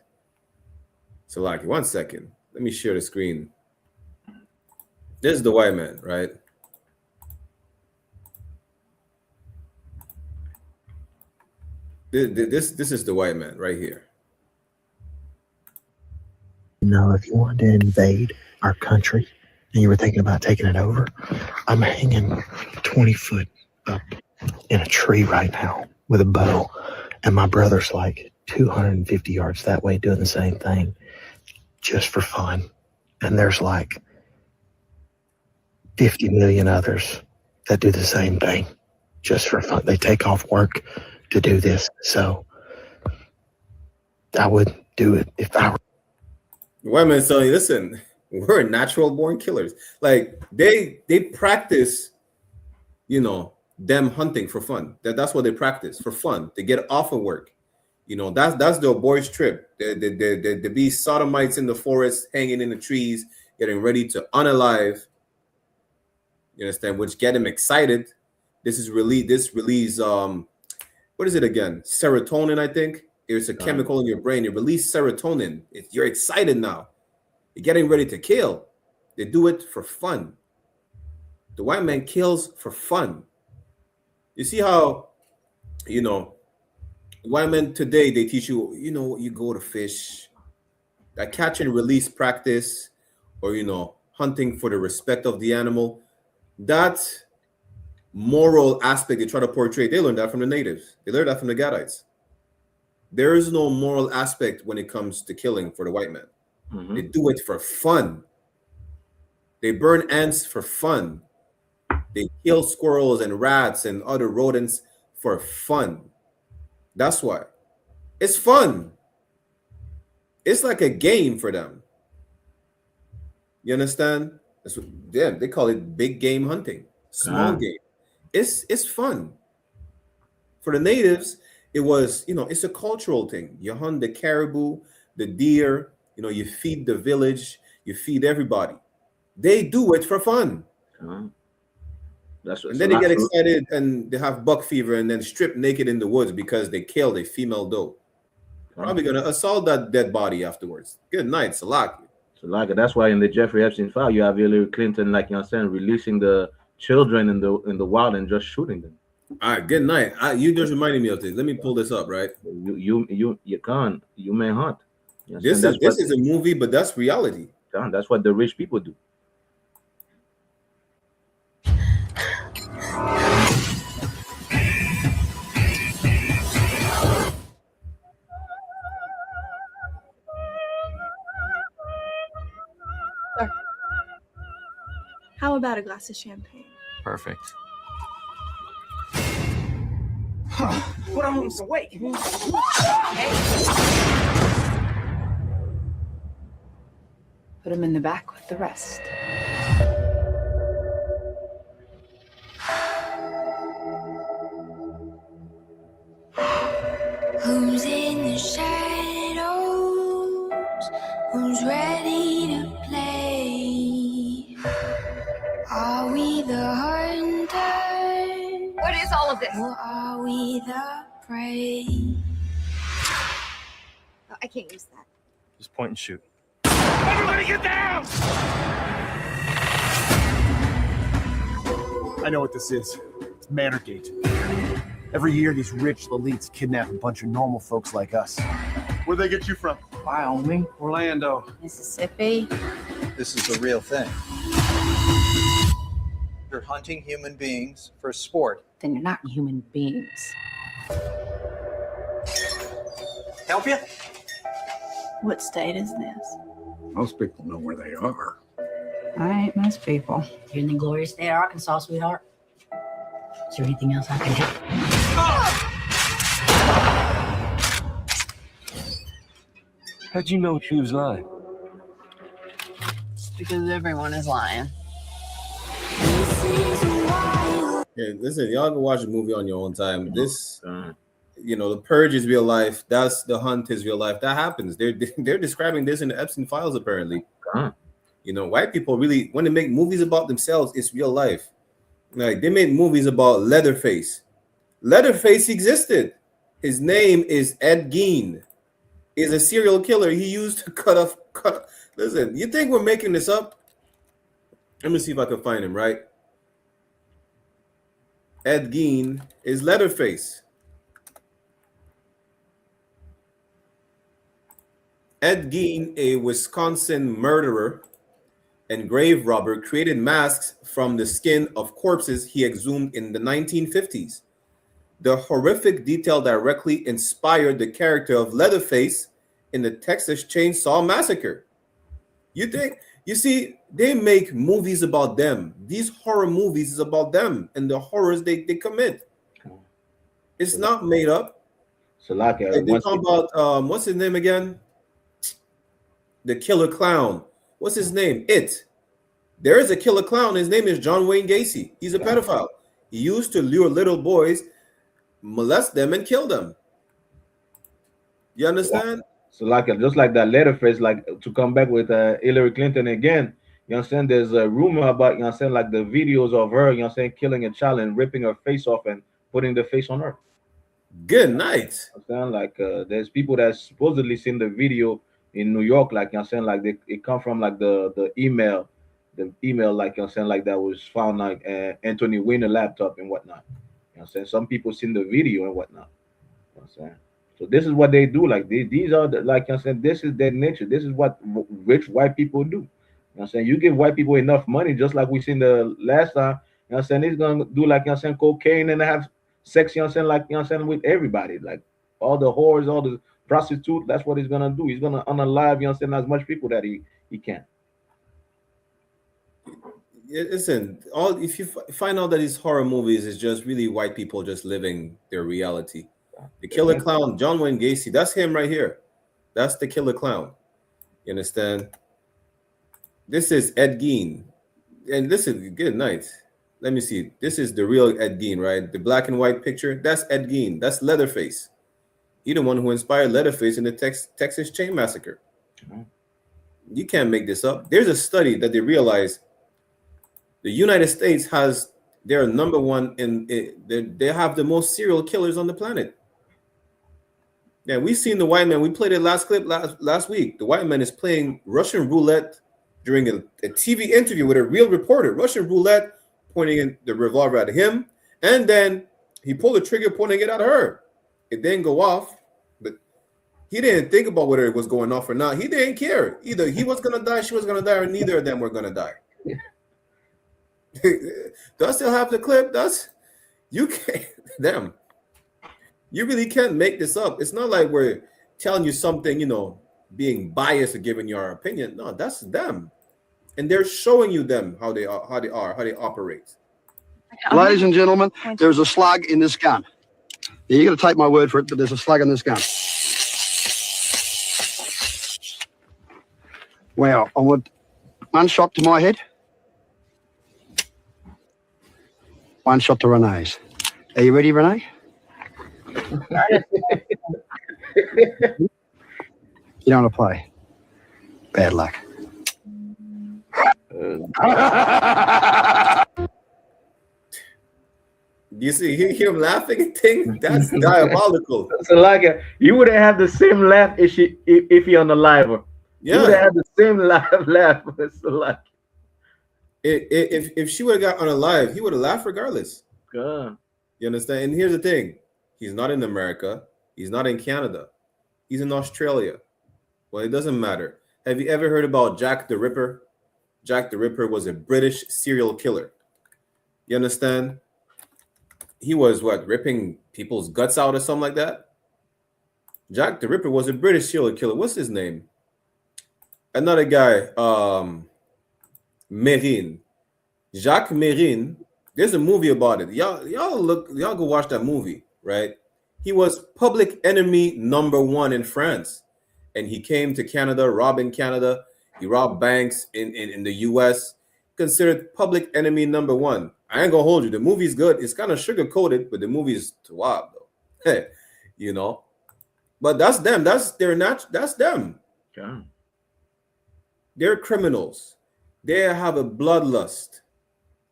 So, like, 1 second. Let me share the screen. This is the white man, right? This is the white man right here. You know, if you wanted to invade our country and you were thinking about taking it over, I'm hanging 20 foot up in a tree right now with a bow, and my brother's like 250 yards that way doing the same thing just for fun. And there's like 50 million others that do the same thing just for fun. They take off work to do this. So I would do it if I were. The white man's telling you, listen, we're natural born killers. Like they practice, you know, them hunting for fun. That's what they practice for fun. They get off of work. You know, that's their boys' trip. They be sodomites in the forest, hanging in the trees, getting ready to unalive. You understand? Which get them excited. This release what is it again? Serotonin, I think. It's a chemical in your brain. You release serotonin. You're excited now. You're getting ready to kill. They do it for fun. The white man kills for fun. You see how, you know, white men today, they teach you, you know, you go to fish, that catch and release practice, or, you know, hunting for the respect of the animal. That moral aspect they try to portray, they learned that from the natives. They learned that from the Gadites. There is no moral aspect when it comes to killing for the white man. Mm-hmm. They do it for fun. They burn ants for fun. They kill squirrels and rats and other rodents for fun. That's why. It's fun. It's like a game for them. You understand? That's what, yeah, they call it big game hunting, small game. It's fun. For the natives, it was, you know, it's a cultural thing. You hunt the caribou, the deer, you know, you feed the village, you feed everybody. They do it for fun. That's what, and then they get excited and they have buck fever and then strip naked in the woods because they killed a female doe. Probably gonna assault that dead body afterwards. Good night, Salaki. Salaki. That's why in the Jeffrey Epstein file, you have Hillary Clinton, like you're saying, releasing the children in the wild and just shooting them. All right, good night. You just reminded me of this. Let me pull this up, right? You can't. You may hunt. This is a movie, but that's reality. That's what the rich people do. Sir, how about a glass of champagne? Perfect. What almost awake? Put him in the back with the rest. Who's in the shadows? Who's ready to play? Are we the hunter? What is all of this? Or are we the prey? Oh, I can't use that. Just point and shoot. Everybody get down! I know what this is. It's Manorgate. Every year, these rich elites kidnap a bunch of normal folks like us. Where'd they get you from? Wyoming. Orlando. Mississippi. This is the real thing. You're hunting human beings for sport. Then you're not human beings. Help you? What state is this? Most people know where they are. All right, most people. You're in the glorious state of Arkansas, sweetheart. Is there anything else I can help? How'd you know she was lying? Because everyone is lying. Yeah, listen, y'all can watch the movie on your own time. This, you know, the purge is real life. That's the hunt is real life. That happens. They're describing this in the Epstein files, apparently. You You know, white people really, when they make movies about themselves, it's real life. Like they made movies about Leatherface. Leatherface existed. His name is Ed Gein. Is a serial killer. He used to cut. Listen, you think we're making this up? Let me see if I can find him, right? Ed Gein is Leatherface. Ed Gein, a Wisconsin murderer and grave robber, created masks from the skin of corpses he exhumed in the 1950s. The horrific detail directly inspired the character of Leatherface in the Texas Chainsaw Massacre. You see, they make movies about them. These horror movies is about them and the horrors they commit. It's not made up. So like they talk about what's his name again? The killer clown. What's his name? There is a killer clown. His name is John Wayne Gacy. He's a pedophile. He used to lure little boys, molest them, and kill them. You understand? So like just like that Leatherface, like to come back with Hillary Clinton again, you understand? There's a rumor about, you understand, like the videos of her, you understand, killing a child and ripping her face off and putting the face on her. Good night. You understand? Like there's people that supposedly seen the video in New York, like, you understand, like it come from like the email, like, you understand, like that was found like Anthony Weiner laptop and whatnot. You understand? Some people seen the video and whatnot. You understand? So this is what they do. Like these are the, like I said, this is their nature. This is what rich white people do. You know what I'm saying? You give white people enough money, just like we seen the last time. You know what I'm saying? He's gonna do, like, you know what I'm saying, cocaine and have sex, you know what I'm saying, like, you know what I'm saying, with everybody. Like all the whores, all the prostitutes, that's what he's gonna do. He's gonna unalive, you know what I'm saying, as much people that he can. Listen, if you find out that these horror movies is just really white people just living their reality. The killer clown, John Wayne Gacy, that's him right here. That's the killer clown. You understand? This is Ed Gein. And listen, good night. Let me see. This is the real Ed Gein, right? The black and white picture. That's Ed Gein. That's Leatherface. He's the one who inspired Leatherface in the Texas Chain Massacre. You can't make this up. There's a study that they realized the United States has, they're number one they have the most serial killers on the planet. Yeah, we've seen the white man. We played it last clip last week. The white man is playing Russian roulette during a TV interview with a real reporter. Russian roulette, pointing in the revolver at him, and then he pulled the trigger, pointing it at her. It didn't go off, but he didn't think about whether it was going off or not. He didn't care. Either he was gonna die, she was gonna die, or neither of them were gonna die. Do I still have the clip? You can't. Damn. You really can't make this up. It's not like we're telling you something, you know, being biased or giving your opinion. No, that's them. And they're showing you them how they operate. Ladies and gentlemen, there's a slug in this gun. You're going to take my word for it, but there's a slug in this gun. Wow, I want one shot to my head, one shot to Renee's. Are you ready, Renee? You don't want to play. Bad luck. You see, hear him laughing and think that's diabolical. So like you wouldn't have the same laugh if he on the live. Yeah, you would have the same laugh. So like if she would have got on a live, he would have laughed regardless. God. You understand? And here's the thing. He's not in America. He's not in Canada. He's in Australia. Well, it doesn't matter. Have you ever heard about Jack the Ripper? Jack the Ripper was a British serial killer. You understand? He was ripping people's guts out or something like that? Jack the Ripper was a British serial killer. What's his name? Another guy, Mérine. Jacques Mérine. There's a movie about it. Y'all go watch that movie, right? He was public enemy number 1 in France. And he came to Canada, robbing Canada. He robbed banks in the US. Considered public enemy number 1. I ain't gonna hold you. The movie's good. It's kind of sugar-coated, but the movie is wild though. Hey, you know. But that's them. That's them. Yeah. They're criminals. They have a bloodlust.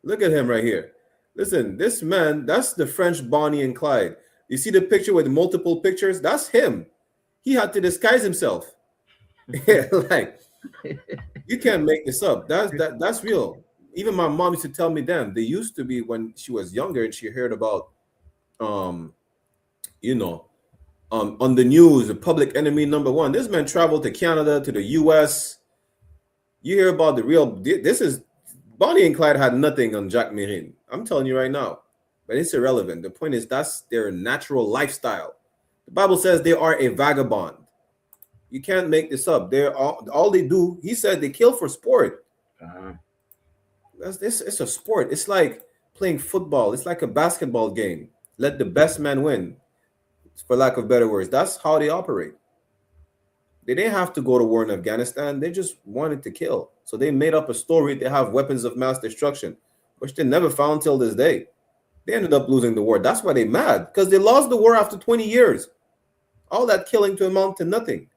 Look at him right here. Listen, this man, that's the French Bonnie and Clyde. You see the picture with multiple pictures? That's him. He had to disguise himself. Like, you can't make this up. That's real. Even my mom used to tell me, damn, they used to be when she was younger and she heard about you know, on the news, the public enemy number one. This man traveled to Canada, to the US. You hear about the real, this is, Bonnie and Clyde had nothing on Jack Mirin. I'm telling you right now. But it's irrelevant. The point is that's their natural lifestyle. The Bible says they are a vagabond. You can't make this up. They're all they do. He said they kill for sport. It's a sport. It's like playing football. It's like a basketball game. Let the best man win, for lack of better words. That's how they operate. They didn't have to go to war in Afghanistan. They just wanted to kill. So they made up a story. They have weapons of mass destruction, which they never found till this day. They ended up losing the war. That's why they're mad, because they lost the war after 20 years. All that killing to amount to nothing.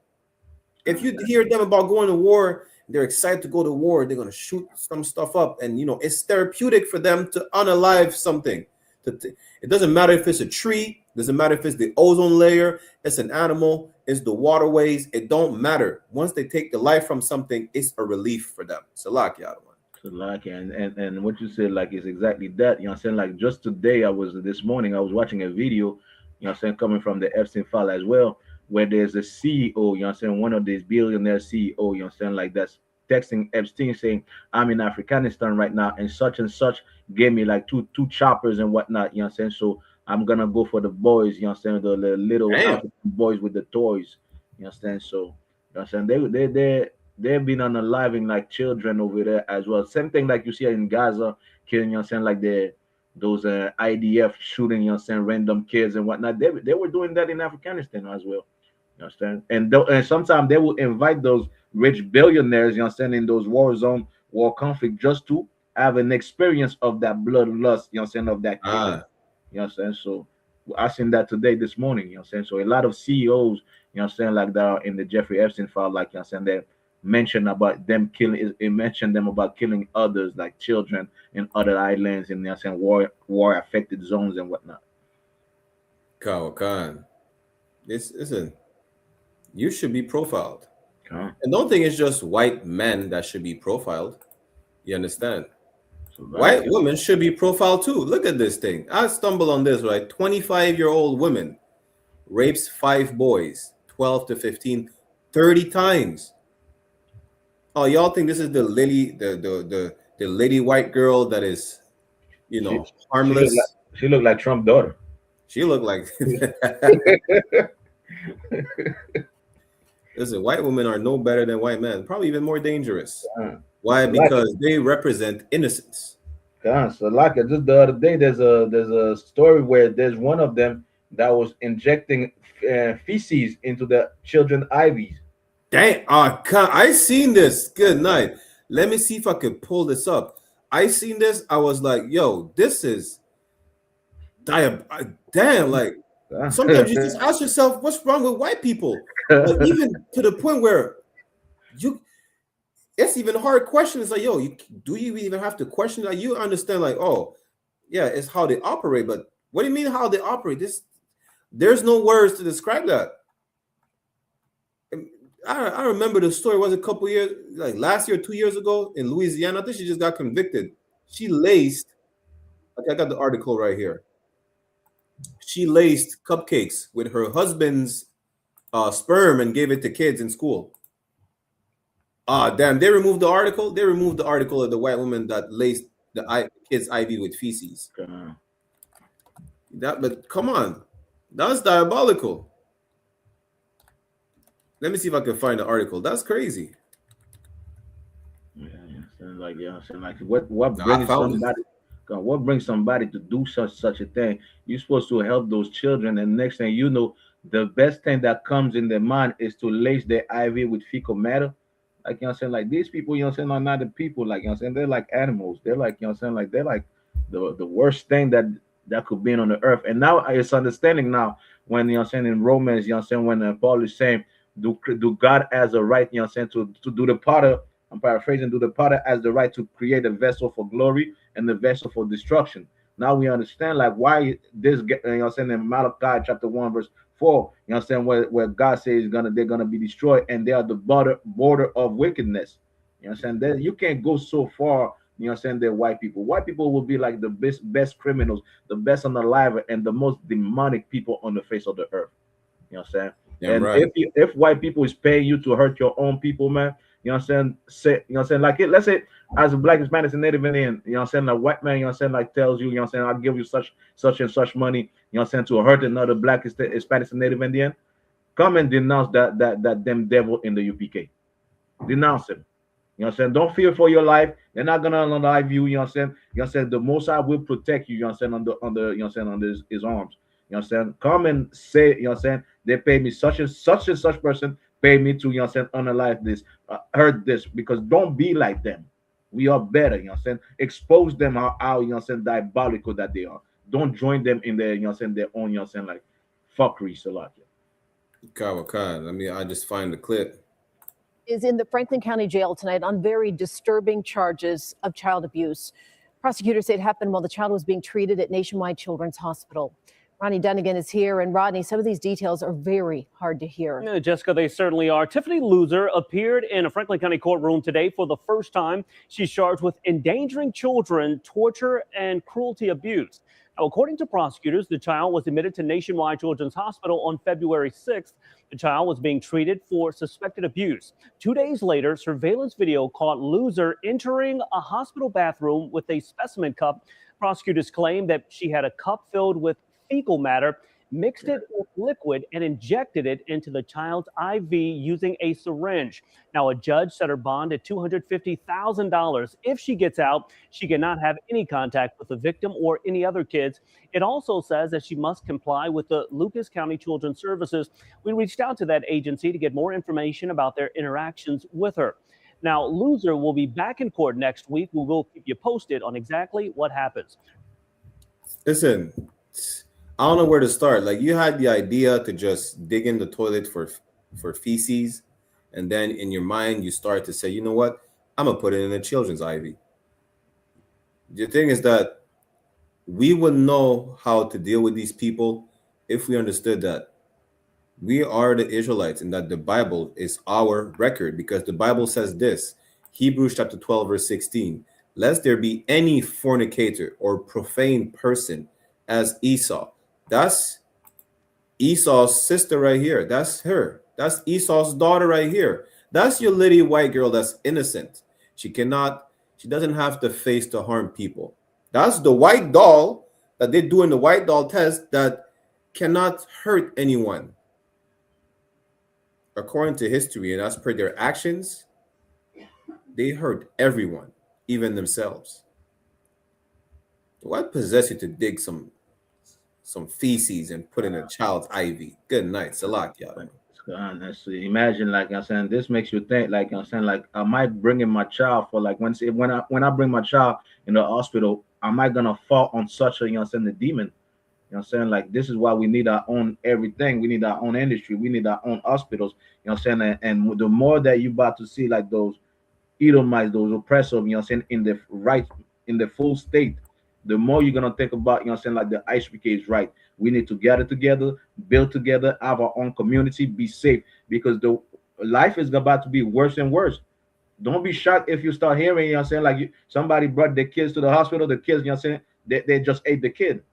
If you hear them about going to war, they're excited to go to war. They're going to shoot some stuff up. And, it's therapeutic for them to unalive something. It doesn't matter if it's a tree. It doesn't matter if it's the ozone layer. It's an animal. It's the waterways. It don't matter. Once they take the life from something, it's a relief for them. Salakia. And what you said, like, is exactly that. I'm saying? Like, just today, this morning, I was watching a video, I'm saying, coming from the Epstein file as well, where there's a CEO, I'm saying, one of these billionaire CEO, I'm saying, like, that's texting Epstein saying, I'm in Afghanistan right now, and such gave me like two choppers and whatnot, I'm saying? So I'm gonna go for the boys, I'm saying, the little African boys with the toys, I'm saying? So, I'm saying, they've been unaliving like children over there as well. Same thing like you see in Gaza, killing, I'm saying, like those IDF shooting, I'm saying, random kids and whatnot. They were doing that in Afghanistan as well. You understand? And sometimes they will invite those rich billionaires, you understand, in those war conflict, just to have an experience of that bloodlust, you understand, of that killing. You understand? So I seen that this morning, you understand. So a lot of CEOs, you understand, like that are in the Jeffrey Epstein file, like, you understand, they mentioned about them killing, it mentioned them about killing others, like children in other islands, and, you understand, war affected zones and whatnot. Khan, listen, you should be profiled. And don't think it's just white men that should be profiled. You understand? White women should be profiled too. Look at this thing. I stumbled on this, right? 25-year-old woman rapes 5 boys, 12 to 15, 30 times. Oh, y'all think this is the lady white girl that is, harmless? She looked like Trump's daughter. She looked like. Listen, white women are no better than white men. Probably even more dangerous. Why? Because they represent innocence. So like just the other day, there's a story where there's one of them that was injecting feces into the children IVs. Dang! I seen this. Good night. Let me see if I could pull this up. I seen this. I was like, yo, this is damn. Like, sometimes you just ask yourself, what's wrong with white people? Like, even to the point where it's even a hard question. It's like, yo, do you even have to question? Like, you understand, like, oh, yeah, it's how they operate. But what do you mean how they operate? There's no words to describe that. I remember the story was a couple years, like last year, 2 years ago in Louisiana. I think she just got convicted. She laced, I got the article right here. She laced cupcakes with her husband's sperm and gave it to kids in school. Damn, they removed the article. They removed the article of the white woman that laced the kids' IV with feces. But come on, that's diabolical. Let me see if I can find the article. That's crazy. Like, what brings somebody to do such a thing? You're supposed to help those children, and next thing you know, the best thing that comes in their mind is to lace their IV with fecal matter. Like, like these people, are not the people. Like, they're like animals. They're like, like they're like the worst thing that could be on the earth. And now it's understanding now when in Romans, when Paul is saying, do God has a right, to do the potter I'm paraphrasing, do the potter has the right to create a vessel for glory and the vessel for destruction. Now we understand like why this, you know what I'm saying, in Malachi chapter 1 verse 4, you know what I'm saying, where God says they're gonna be destroyed and they are the border of wickedness. You know what I'm saying? That you can't go so far, you know what I'm saying, they're white people. White people will be like the best criminals, the best unalive, and the most demonic people on the face of the earth. You know what I'm saying? Yeah, And right. if white people is paying you to hurt your own people, man, you know what I'm saying? You know what I'm saying? Like let's say as a black, Hispanic, and Native Indian, you know what I'm saying, a white man, you know what I'm saying, like tells you know what I'm saying, I'll give you such and such money, you know what I'm saying, to hurt another black, Hispanic, and Native Indian. Come and denounce that them devil in the UPK. Denounce him. You know what I'm saying? Don't fear for your life. They're not gonna unalive you. You know what I'm saying? You know what I'm saying? The Most High will protect you. You know what I'm saying? Under you know what I'm saying? Under his arms. You know what I'm saying? Come and say. You know what I'm saying? They pay me such and such person. Pay me to, you know what I'm saying, unalive this, hurt this, because don't be like them. We are better. You know what I'm saying? Expose them how you know what I'm saying, diabolical that they are. Don't join them in their, you know what I'm saying, their own, you know what I'm saying, like fuckery, Salakia. I just find the clip. Is in the Franklin County Jail tonight on very disturbing charges of child abuse. Prosecutors say it happened while the child was being treated at Nationwide Children's Hospital. Ronnie Dunnigan is here, and Rodney, some of these details are very hard to hear. Yeah, Jessica, they certainly are. Tiffany Loser appeared in a Franklin County courtroom today for the first time. She's charged with endangering children, torture, and cruelty abuse. Now, according to prosecutors, the child was admitted to Nationwide Children's Hospital on February 6th. The child was being treated for suspected abuse. 2 days later, surveillance video caught Loser entering a hospital bathroom with a specimen cup. Prosecutors claim that she had a cup filled with fecal matter, mixed it with liquid, and injected it into the child's IV using a syringe. Now, a judge set her bond at $250,000. If she gets out, she cannot have any contact with the victim or any other kids. It also says that she must comply with the Lucas County Children's Services. We reached out to that agency to get more information about their interactions with her. Now, Loser will be back in court next week. We will keep you posted on exactly what happens. Listen, I don't know where to start. Like, you had the idea to just dig in the toilet for feces, and then in your mind you start to say, you know what, I'm gonna put it in a children's IV. The thing is that we would know how to deal with these people if we understood that we are the Israelites and that the Bible is our record, because the Bible says this, Hebrews chapter 12 verse 16, lest there be any fornicator or profane person as Esau. That's Esau's sister right here. That's her. That's Esau's daughter right here. That's your little white girl that's innocent. She doesn't have the face to harm people. That's the white doll that they do in the white doll test that cannot hurt anyone. According to history and as per their actions, they hurt everyone, even themselves. What possessed you to dig some feces and put in a child's IV? Good night, Salak, y'all. Honestly, imagine, like I'm saying, this makes you think, like I'm saying, like, am I bringing my child for, like, when I bring my child in the hospital, am I gonna fall on such a, you know what I'm saying, the demon? You know what I'm saying? Like, this is why we need our own everything. We need our own industry. We need our own hospitals. You know what I'm saying? And the more that you about to see, like, those Edomites, those oppressors, you know what I'm saying, in the full state, the more you're gonna think about, you know what I'm saying, like the I.S.U.P.K is right. We need to gather together, build together, have our own community, be safe, because the life is about to be worse and worse. Don't be shocked if you start hearing, you know what I'm saying, like somebody brought their kids to the hospital, the kids, you know what I'm saying, they just ate the kid.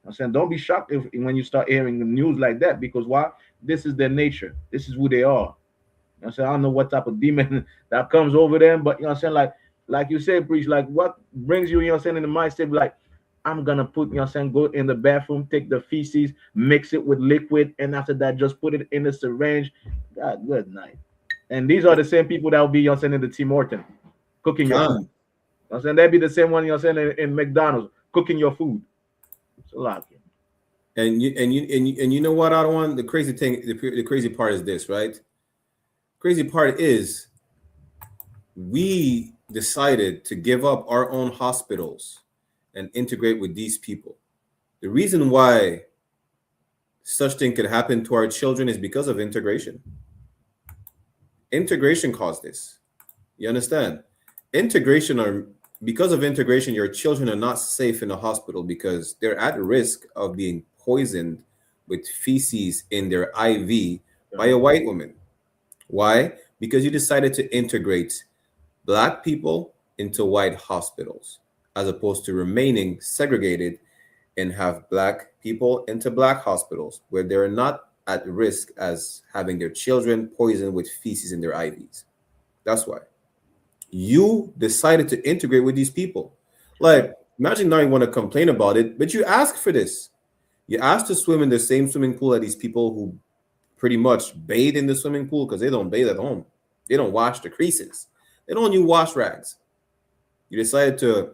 I'm saying, don't be shocked when you start hearing the news like that, because why? This is their nature. This is who they are. You know what I'm saying? I don't know what type of demon that comes over them, but you know what I'm saying, like you said, Preach, like what brings you, you know what I'm saying, in the mindset, like, I'm gonna put, you know what I'm saying, go in the bathroom, take the feces, mix it with liquid, and after that, just put it in the syringe. God, good night. And these are the same people that will be, you know what I'm saying, in the Tim Horton, cooking your food. You know what I'm saying? That'd be the same one, you know what I'm saying, in McDonald's, cooking your food. It's a lot. And you know what, I don't want the crazy thing, the crazy part is this, right? Crazy part is we decided to give up our own hospitals and integrate with these people. The reason why such thing could happen to our children is because of integration. Integration caused this. You understand? Integration, or because of integration, your children are not safe in a hospital because they're at risk of being poisoned with feces in their IV by a white woman. Why? Because you decided to integrate black people into white hospitals as opposed to remaining segregated and have black people into black hospitals where they're not at risk as having their children poisoned with feces in their IVs. That's why you decided to integrate with these people. Like, imagine now you want to complain about it, but you ask for this. You ask to swim in the same swimming pool as these people who pretty much bathe in the swimming pool because they don't bathe at home. They don't wash the creases. They don't use wash rags. You decided to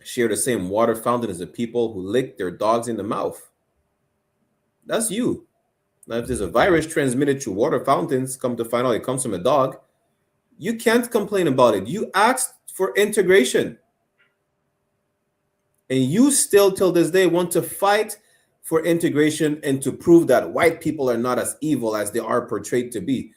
share the same water fountain as the people who lick their dogs in the mouth. That's you. Now, if there's a virus transmitted through water fountains, come to find out it comes from a dog, you can't complain about it. You asked for integration. And you still, till this day, want to fight for integration and to prove that white people are not as evil as they are portrayed to be.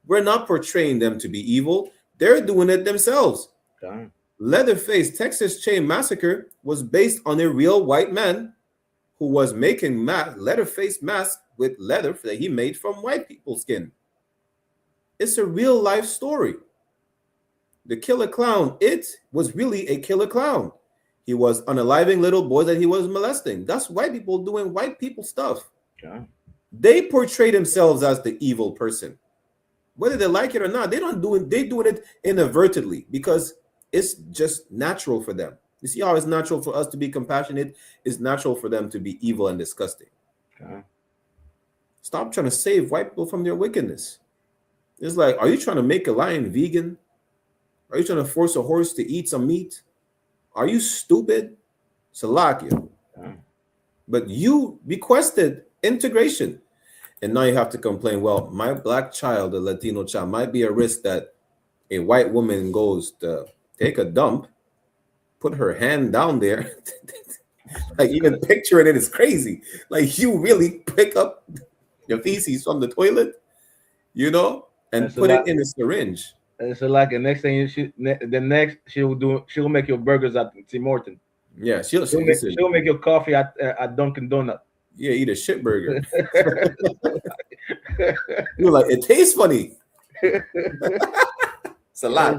We're not portraying them to be evil. They're doing it themselves. Damn. Leatherface Texas Chain Massacre was based on a real white man who was making Leatherface masks with leather that he made from white people's skin. It's a real life story. The killer clown, it was really a killer clown. He was unaliving little boys that he was molesting. That's white people doing white people stuff. Yeah. They portray themselves as the evil person. Whether they like it or not, they're doing it inadvertently because it's just natural for them. You see how it's natural for us to be compassionate? It's natural for them to be evil and disgusting. Yeah. Stop trying to save white people from their wickedness. It's like, are you trying to make a lion vegan? Are you trying to force a horse to eat some meat? Are you stupid? Salakia. Yeah. But you requested integration. And now you have to complain, well, my black child, a Latino child, might be a risk that a white woman goes to take a dump, put her hand down there. Like, even picturing it is crazy. Like, you really pick up your feces from the toilet, you know, and put it in a syringe. So like the next thing she'll make your burgers at Tim Hortons. Yeah, she'll make your coffee at Dunkin' Donut. Yeah, eat a shit burger. You're like, it tastes funny. It's a lot.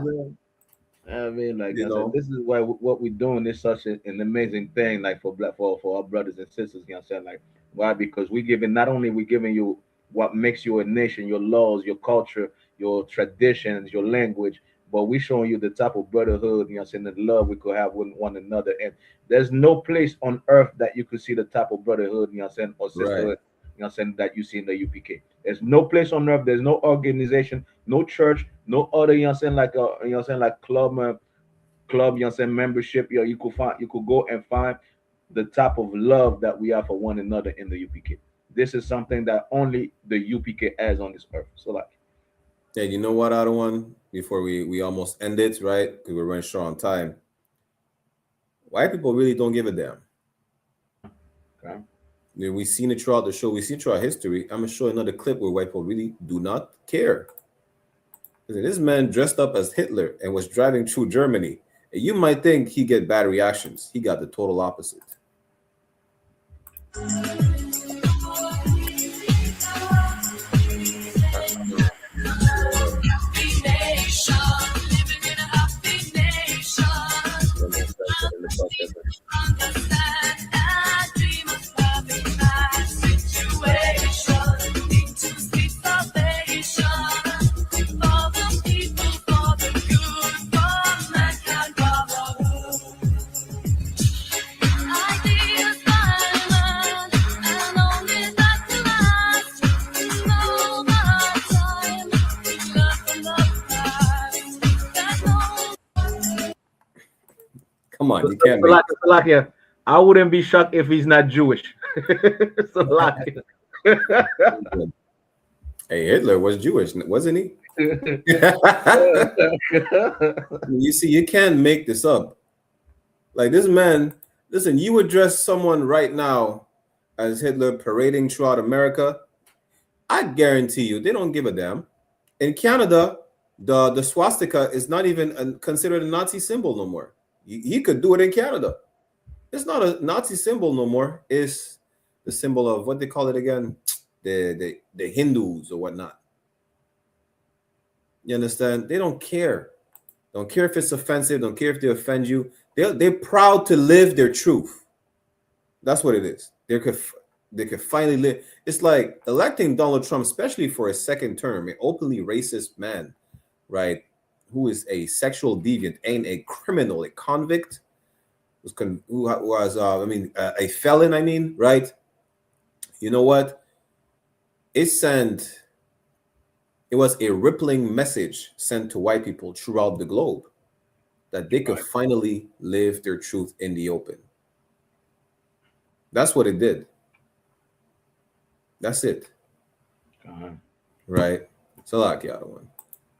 I mean, like, you know, this is why what we're doing is such an amazing thing, like for our brothers and sisters. You know what I'm saying? Like, why? Because not only we giving you what makes you a nation, your laws, your culture, your traditions, your language, but we showing you the type of brotherhood, you know what I'm saying, the love we could have with one another. And there's no place on earth that you could see the type of brotherhood, you know what I'm saying, or sisterhood, you know what I'm saying, that you see in the UPK. There's no place on earth, there's no organization, no church, no other, you know what I'm saying, like you know what I'm saying, like club, you know what I'm saying, membership. You could go and find the type of love that we have for one another in the UPK. This is something that only the UPK has on this earth. So like, yeah, you know what, other one, before we almost end it, right? Because we're running short on time. White people really don't give a damn. Okay. We've seen it throughout the show. We've seen throughout history. I'm going to show another clip where white people really do not care. This man dressed up as Hitler and was driving through Germany. And you might think he get bad reactions. He got the total opposite. Come on, you can't make Salakia, I wouldn't be shocked if he's not Jewish. Salakia. Hey, Hitler was Jewish, wasn't he? You see, you can't make this up. Like, this man, listen, you address someone right now as Hitler parading throughout America, I guarantee you they don't give a damn. In Canada, the swastika is not even considered a Nazi symbol no more. He could do it in Canada. It's not a Nazi symbol no more. It's the symbol of what they call it again, the Hindus or whatnot. You understand? They don't care. Don't care if it's offensive. Don't care if they offend you. They're proud to live their truth. That's what it is. They could finally live. It's like electing Donald Trump, especially for a second term, an openly racist man, right? Who is a sexual deviant and a criminal, a convict, who was a felon. I mean, right? You know what? It was a rippling message sent to white people throughout the globe that they could finally live their truth in the open. That's what it did. That's it. Right? So like the other one.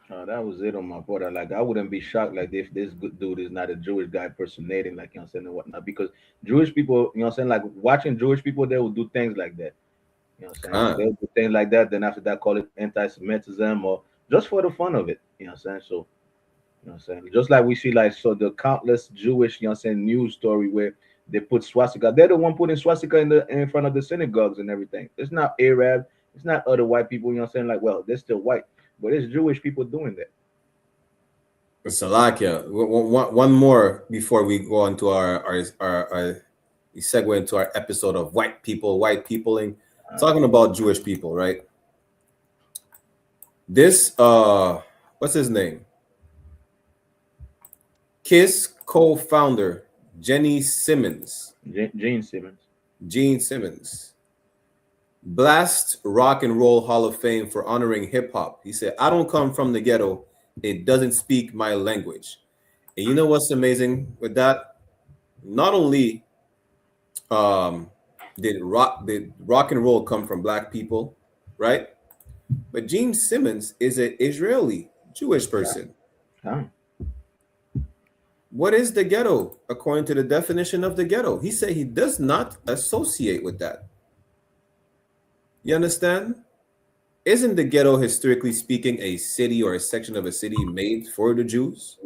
That was it on my border. Like, I wouldn't be shocked like if this good dude is not a Jewish guy personating, like, you know what I'm saying, and whatnot. Because Jewish people, you know what I'm saying, like watching Jewish people, they will do things like that. You know what I'm saying? They'll do things like that, then after that call it anti-Semitism or just for the fun of it. You know what I'm saying? So, you know what I'm saying? Just like we see, like, so the countless Jewish, you know what I'm saying, news story where they put swastika. They're the one putting swastika in front of the synagogues and everything. It's not Arab, it's not other white people, you know what I'm saying? Like, well, they're still white, but it's Jewish people doing that. Salakia. One more before we go on to our we segue into our episode of white peopling, talking about Jewish people, right? This what's his name? KISS co-founder Gene Simmons blast Rock and Roll Hall of Fame for honoring hip hop. He said, "I don't come from the ghetto. It doesn't speak my language." And you know what's amazing with that? Not only did rock and roll come from black people, right? But Gene Simmons is an Israeli Jewish person. What is the ghetto according to the definition of the ghetto? He said he does not associate with that. You understand? Isn't the ghetto, historically speaking, a city or a section of a city made for the Jews?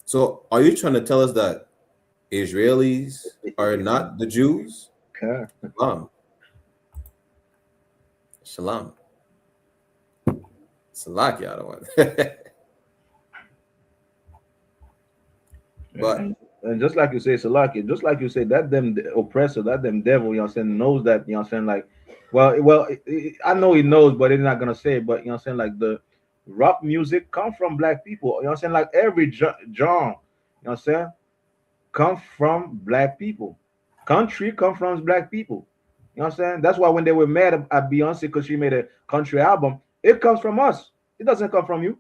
So are you trying to tell us that Israelis are not the Jews? Shalom. Salak, the other one. But and just like you say, Salaki, just like you say, that them oppressor, that them devil, you know what I'm saying, knows that, you know what I'm saying, like, well, I know he knows, but he's not gonna say it, but you know what I'm saying, like, the rock music come from black people, you know what I'm saying, like every genre, you know what I'm saying, come from black people. Country come from black people. You know what I'm saying? That's why when they were mad at Beyonce because she made a country album, it comes from us. It doesn't come from you.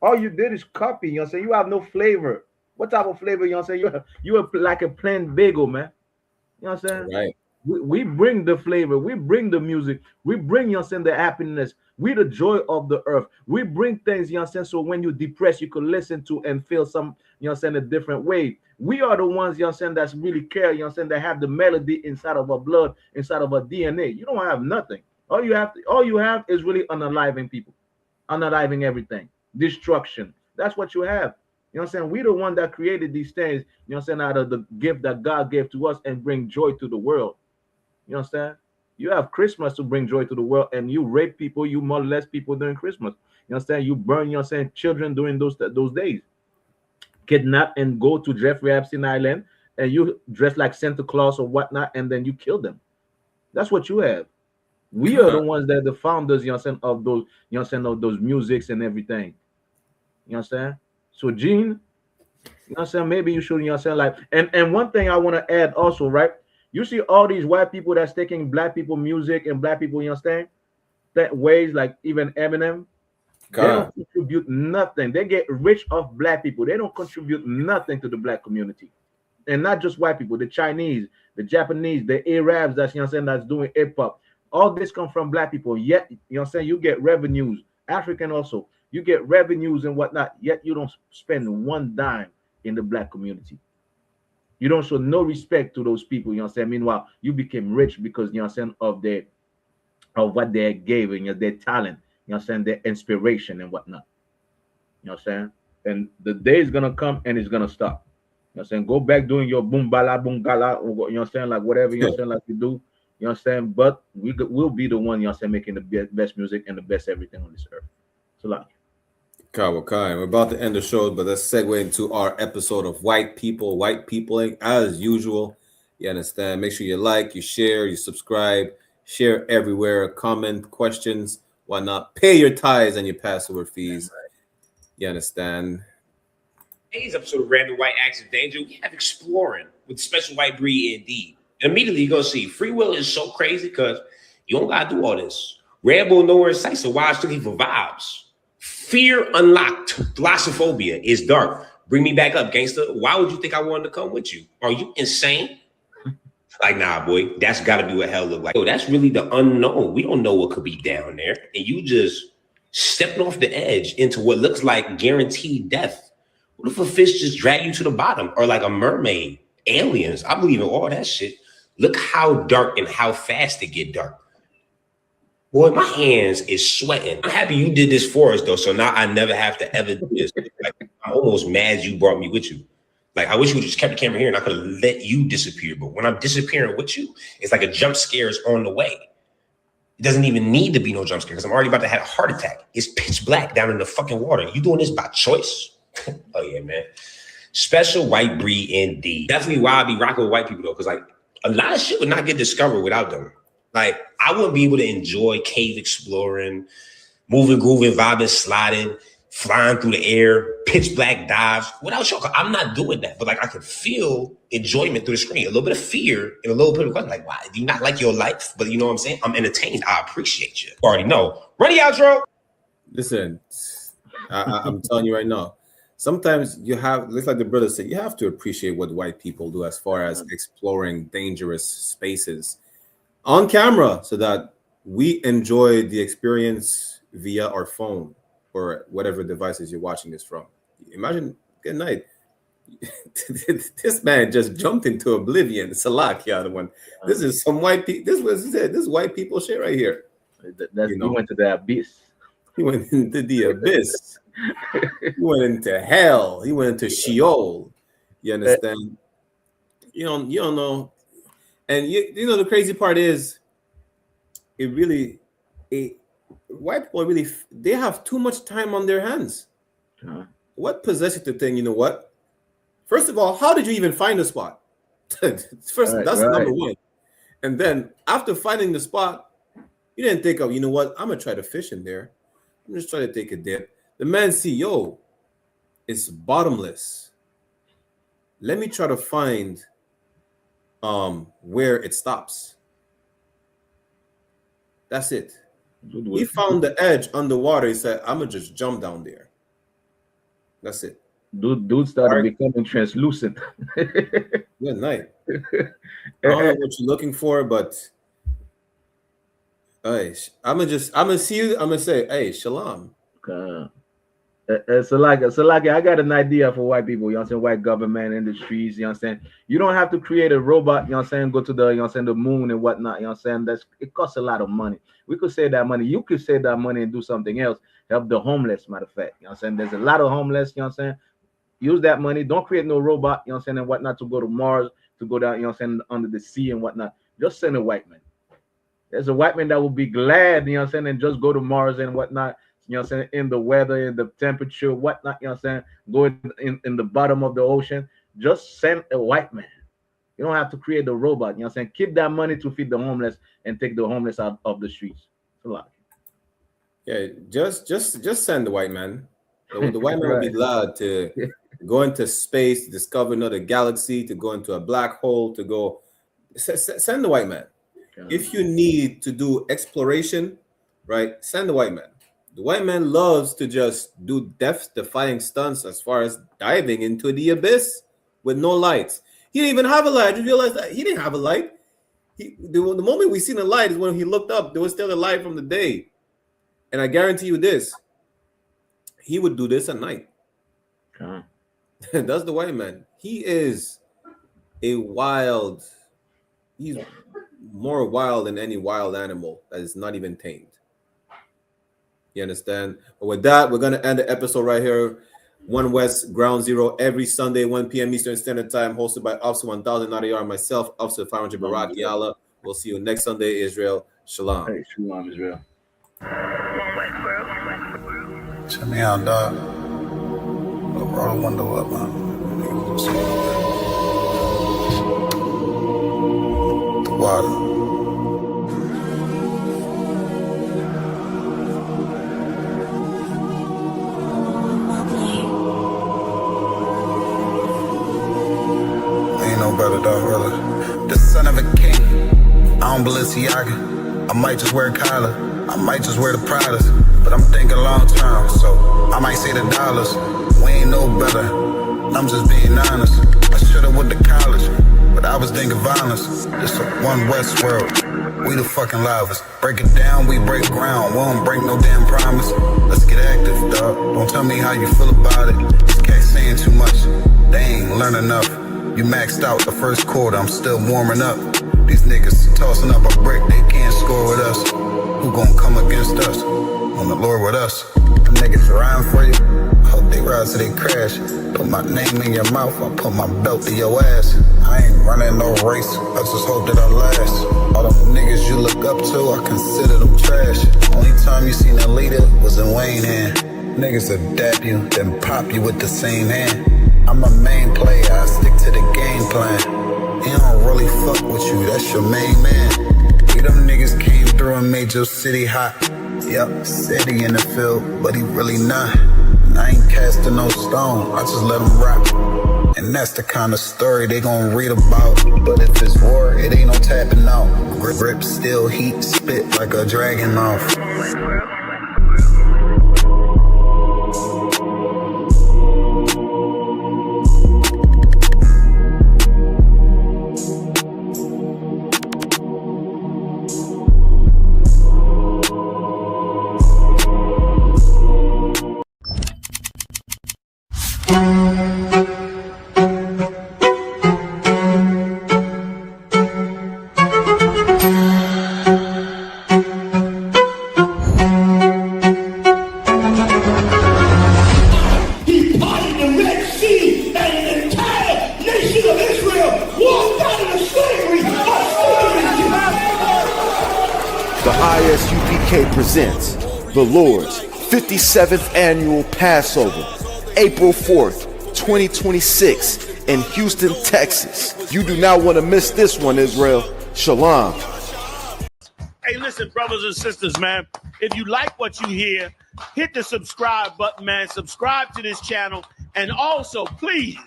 All you did is copy, you know what I'm saying? You have no flavor. What type of flavor, you know what I'm saying? You're like a plain bagel, man. You know what I'm saying? Right. We bring the flavor, we bring the music, we bring, you know what I'm saying, the happiness, we the joy of the earth. We bring things, you know what I'm saying, so when you're depressed, you could listen to and feel some, you know what I'm saying, a different way. We are the ones, you know what I'm saying, that's really care, you know what I'm saying, that have the melody inside of our blood, inside of our DNA. You don't have nothing. All you have is really unaliving people, unaliving everything, destruction. That's what you have. You know what I'm saying? We the one that created these things, you know what I'm saying, out of the gift that God gave to us and bring joy to the world. You understand? You have Christmas to bring joy to the world, and you rape people, you molest people during Christmas. You understand? You burn, you know what I'm saying, children during those days. Kidnap and go to Jeffrey Epstein Island, and you dress like Santa Claus or whatnot, and then you kill them. That's what you have. We are the ones that are the founders, you know what I'm saying, of those, you know what I'm saying, of those musics and everything. You understand? So Gene, you know what I'm saying, maybe you should, you know what I'm saying, like, and one thing I want to add also, right? You see all these white people that's taking black people music and black people, you understand, that ways, like even Eminem, they don't contribute nothing. They get rich off black people. They don't contribute nothing to the black community. And not just white people, the Chinese, the Japanese, the Arabs, that's, you know what I'm saying, that's doing hip hop. All this comes from black people. Yet, you know what I'm saying, you get revenues. African also, you get revenues and whatnot, yet you don't spend one dime in the black community. You don't show no respect to those people, you know what I'm saying? Meanwhile, you became rich because, you know what I'm saying, of what they gave and, you know, their talent. you know what I'm saying, their inspiration and whatnot. You know what I'm saying? And the day is gonna come and it's gonna stop. You know what I'm saying? Go back doing your boom bala, you know what I'm saying, like whatever, you know what I'm saying, like you do. You know what I'm saying? But we'll be the one, you know what I'm saying, making the best music and the best everything on this earth. So like Kawakai. We're about to end the show, but let's segue into our episode of white peopling as usual. You understand? Make sure you like, you share, you subscribe, share everywhere, comment, questions, whatnot. Pay your tithes and your Passover fees. You understand? Today's episode of Random White Acts of Danger, we have Exploring with Special White Breed Indeed. And immediately you're going to see free will is so crazy because you don't got to do all this. Red Bull nowhere in sight, so why is looking for vibes? Fear unlocked. Thalassophobia is dark. Bring me back up, gangster. Why would you think I wanted to come with you? Are you insane? Like, nah, boy, that's got to be what hell look like. Yo, that's really the unknown. We don't know what could be down there. And you just stepping off the edge into what looks like guaranteed death. What if a fish just drag you to the bottom? Or like a mermaid? Aliens? I believe in all that shit. Look how dark and how fast it get dark. Boy, my hands is sweating. I'm happy you did this for us, though, so now I never have to ever do this. Like, I'm almost mad you brought me with you. Like, I wish you would just kept the camera here and I could have let you disappear. But when I'm disappearing with you, it's like a jump scare is on the way. It doesn't even need to be no jump scare because I'm already about to have a heart attack. It's pitch black down in the fucking water. You doing this by choice? Oh, yeah, man. Special white breed indeed. Definitely why I be rocking with white people, though, because, like, a lot of shit would not get discovered without them. Like, I wouldn't be able to enjoy cave exploring, moving, grooving, vibing, sliding, flying through the air, pitch black dives without y'all. I'm not doing that. But, like, I can feel enjoyment through the screen, a little bit of fear and a little bit of question. Like, why? Do you not like your life? But you know what I'm saying? I'm entertained. I appreciate you. Already know. Ready, outro? Listen, I'm telling you right now. Sometimes you have, just like the brother said, you have to appreciate what white people do as far as exploring dangerous spaces on camera so that we enjoy the experience via our phone or whatever devices you're watching this from. Imagine, good night. This man just jumped into oblivion. Salak, yeah, the one. This is some white people. This was said. This white people shit right here. He went to the abyss. He went into the abyss. He went into hell. He went into Sheol. You understand? You don't know. And you know the crazy part is, white people really, they have too much time on their hands. What possessed you to think, you know what? First of all, how did you even find the spot? That's number one. And then after finding the spot, you didn't think of, you know what? I'm gonna try to fish in there. I'm just trying to take a dip. The man see, yo, it's bottomless. Let me try to find where it stops. That's it. He found the edge underwater. He said, I'm gonna just jump down there. That's it. Dude started becoming translucent. Good night. I don't know what you're looking for, but hey, I'm gonna see you. I'm gonna say, hey, shalom. So like I got an idea for white people, you know what I'm saying, white government industries, you know what I'm saying. You don't have to create a robot, you know what I'm saying, go to the, you know what I'm saying, the moon and whatnot, you know what I'm saying. It costs a lot of money. We could save that money. You could save that money and do something else. Help the homeless, matter of fact. You know what I'm saying? There's a lot of homeless, you know what I'm saying. Use that money. Don't create no robot, you know what I'm saying, and whatnot to go to Mars, to go down, you know what I'm saying, under the sea and whatnot. Just send a white man. There's a white man that will be glad, you know what I'm saying, and just go to Mars and whatnot. You know what I'm saying, in the weather, in the temperature, whatnot, you know what I'm saying, go in the bottom of the ocean. Just send a white man. You don't have to create a robot, you know what I'm saying. Keep that money to feed the homeless and take the homeless out of the streets. It's a lot. Yeah, just send the white man. The white man will be glad to go into space, to discover another galaxy, to go into a black hole, to go. Send the white man. If you need to do exploration, right, send the white man. The white man loves to just do death-defying stunts as far as diving into the abyss with no lights. He didn't even have a light. You realize that he didn't have a light. The moment we seen a light is when he looked up. There was still a light from the day. And I guarantee you this, he would do this at night. That's the white man. He is he's more wild than any wild animal that is not even tamed. You understand? But with that, we're going to end the episode right here. One West Ground Zero every Sunday, 1 p.m. Eastern Standard Time, hosted by Officer 1000 Nadia and myself, Officer 500 Barak Yala. We'll see you next Sunday, Israel. Shalom. Hey, shalom, Israel. Check me out, dog. Roll the window up, man. The water. Ain't no better, dog, really. The son of a king. I don't Balenciaga. I might just wear Kyla. I might just wear the Pradas. But I'm thinking long term, so I might say the dollars. We ain't no better. I'm just being honest. I should've went to college, but I was thinking violence. It's a one West world. We the fucking livest. Break it down, we break ground. We don't break no damn promise. Let's get active, dog. Don't tell me how you feel about it. These cats saying too much. They ain't learn enough. You maxed out the first quarter. I'm still warming up. These niggas tossing up a brick. They can't score with us. Who gon' come against us? On the Lord with us. The niggas riding for you. Hope they ride till they crash. Put my name in your mouth. I put my belt to your ass. I ain't running no race. I just hope that I last. All them niggas you look up to, I consider them trash. Only time you seen a leader was in Wayne hand. Niggas will dap you, then pop you with the same hand. I'm a main player. I stick to the game plan. He don't really fuck with you. That's your main man. We them niggas came through and made your city hot. Yup, said he in the field, but he really not. And I ain't casting no stone, I just let him rock. And that's the kind of story they gon' read about. But if it's war, it ain't no tapping out. Grip still heat, spit like a dragon mouth. He parted the Red Sea, and an entire nation of Israel walked out of slavery. The I.S.U.P.K. presents the Lord's 57th Annual Passover, April 4th, 2026 in Houston, Texas. You do not want to miss this one, Israel. Shalom. Hey, listen, brothers and sisters, man. If you like what you hear, hit the subscribe button, man. Subscribe to this channel. And also, please,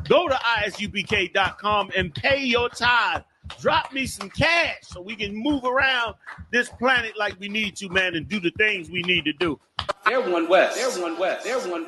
go to ISUPK.com and pay your tithe. Drop me some cash so we can move around this planet like we need to, man, and do the things we need to do. They're one West. They're one West. They're one West.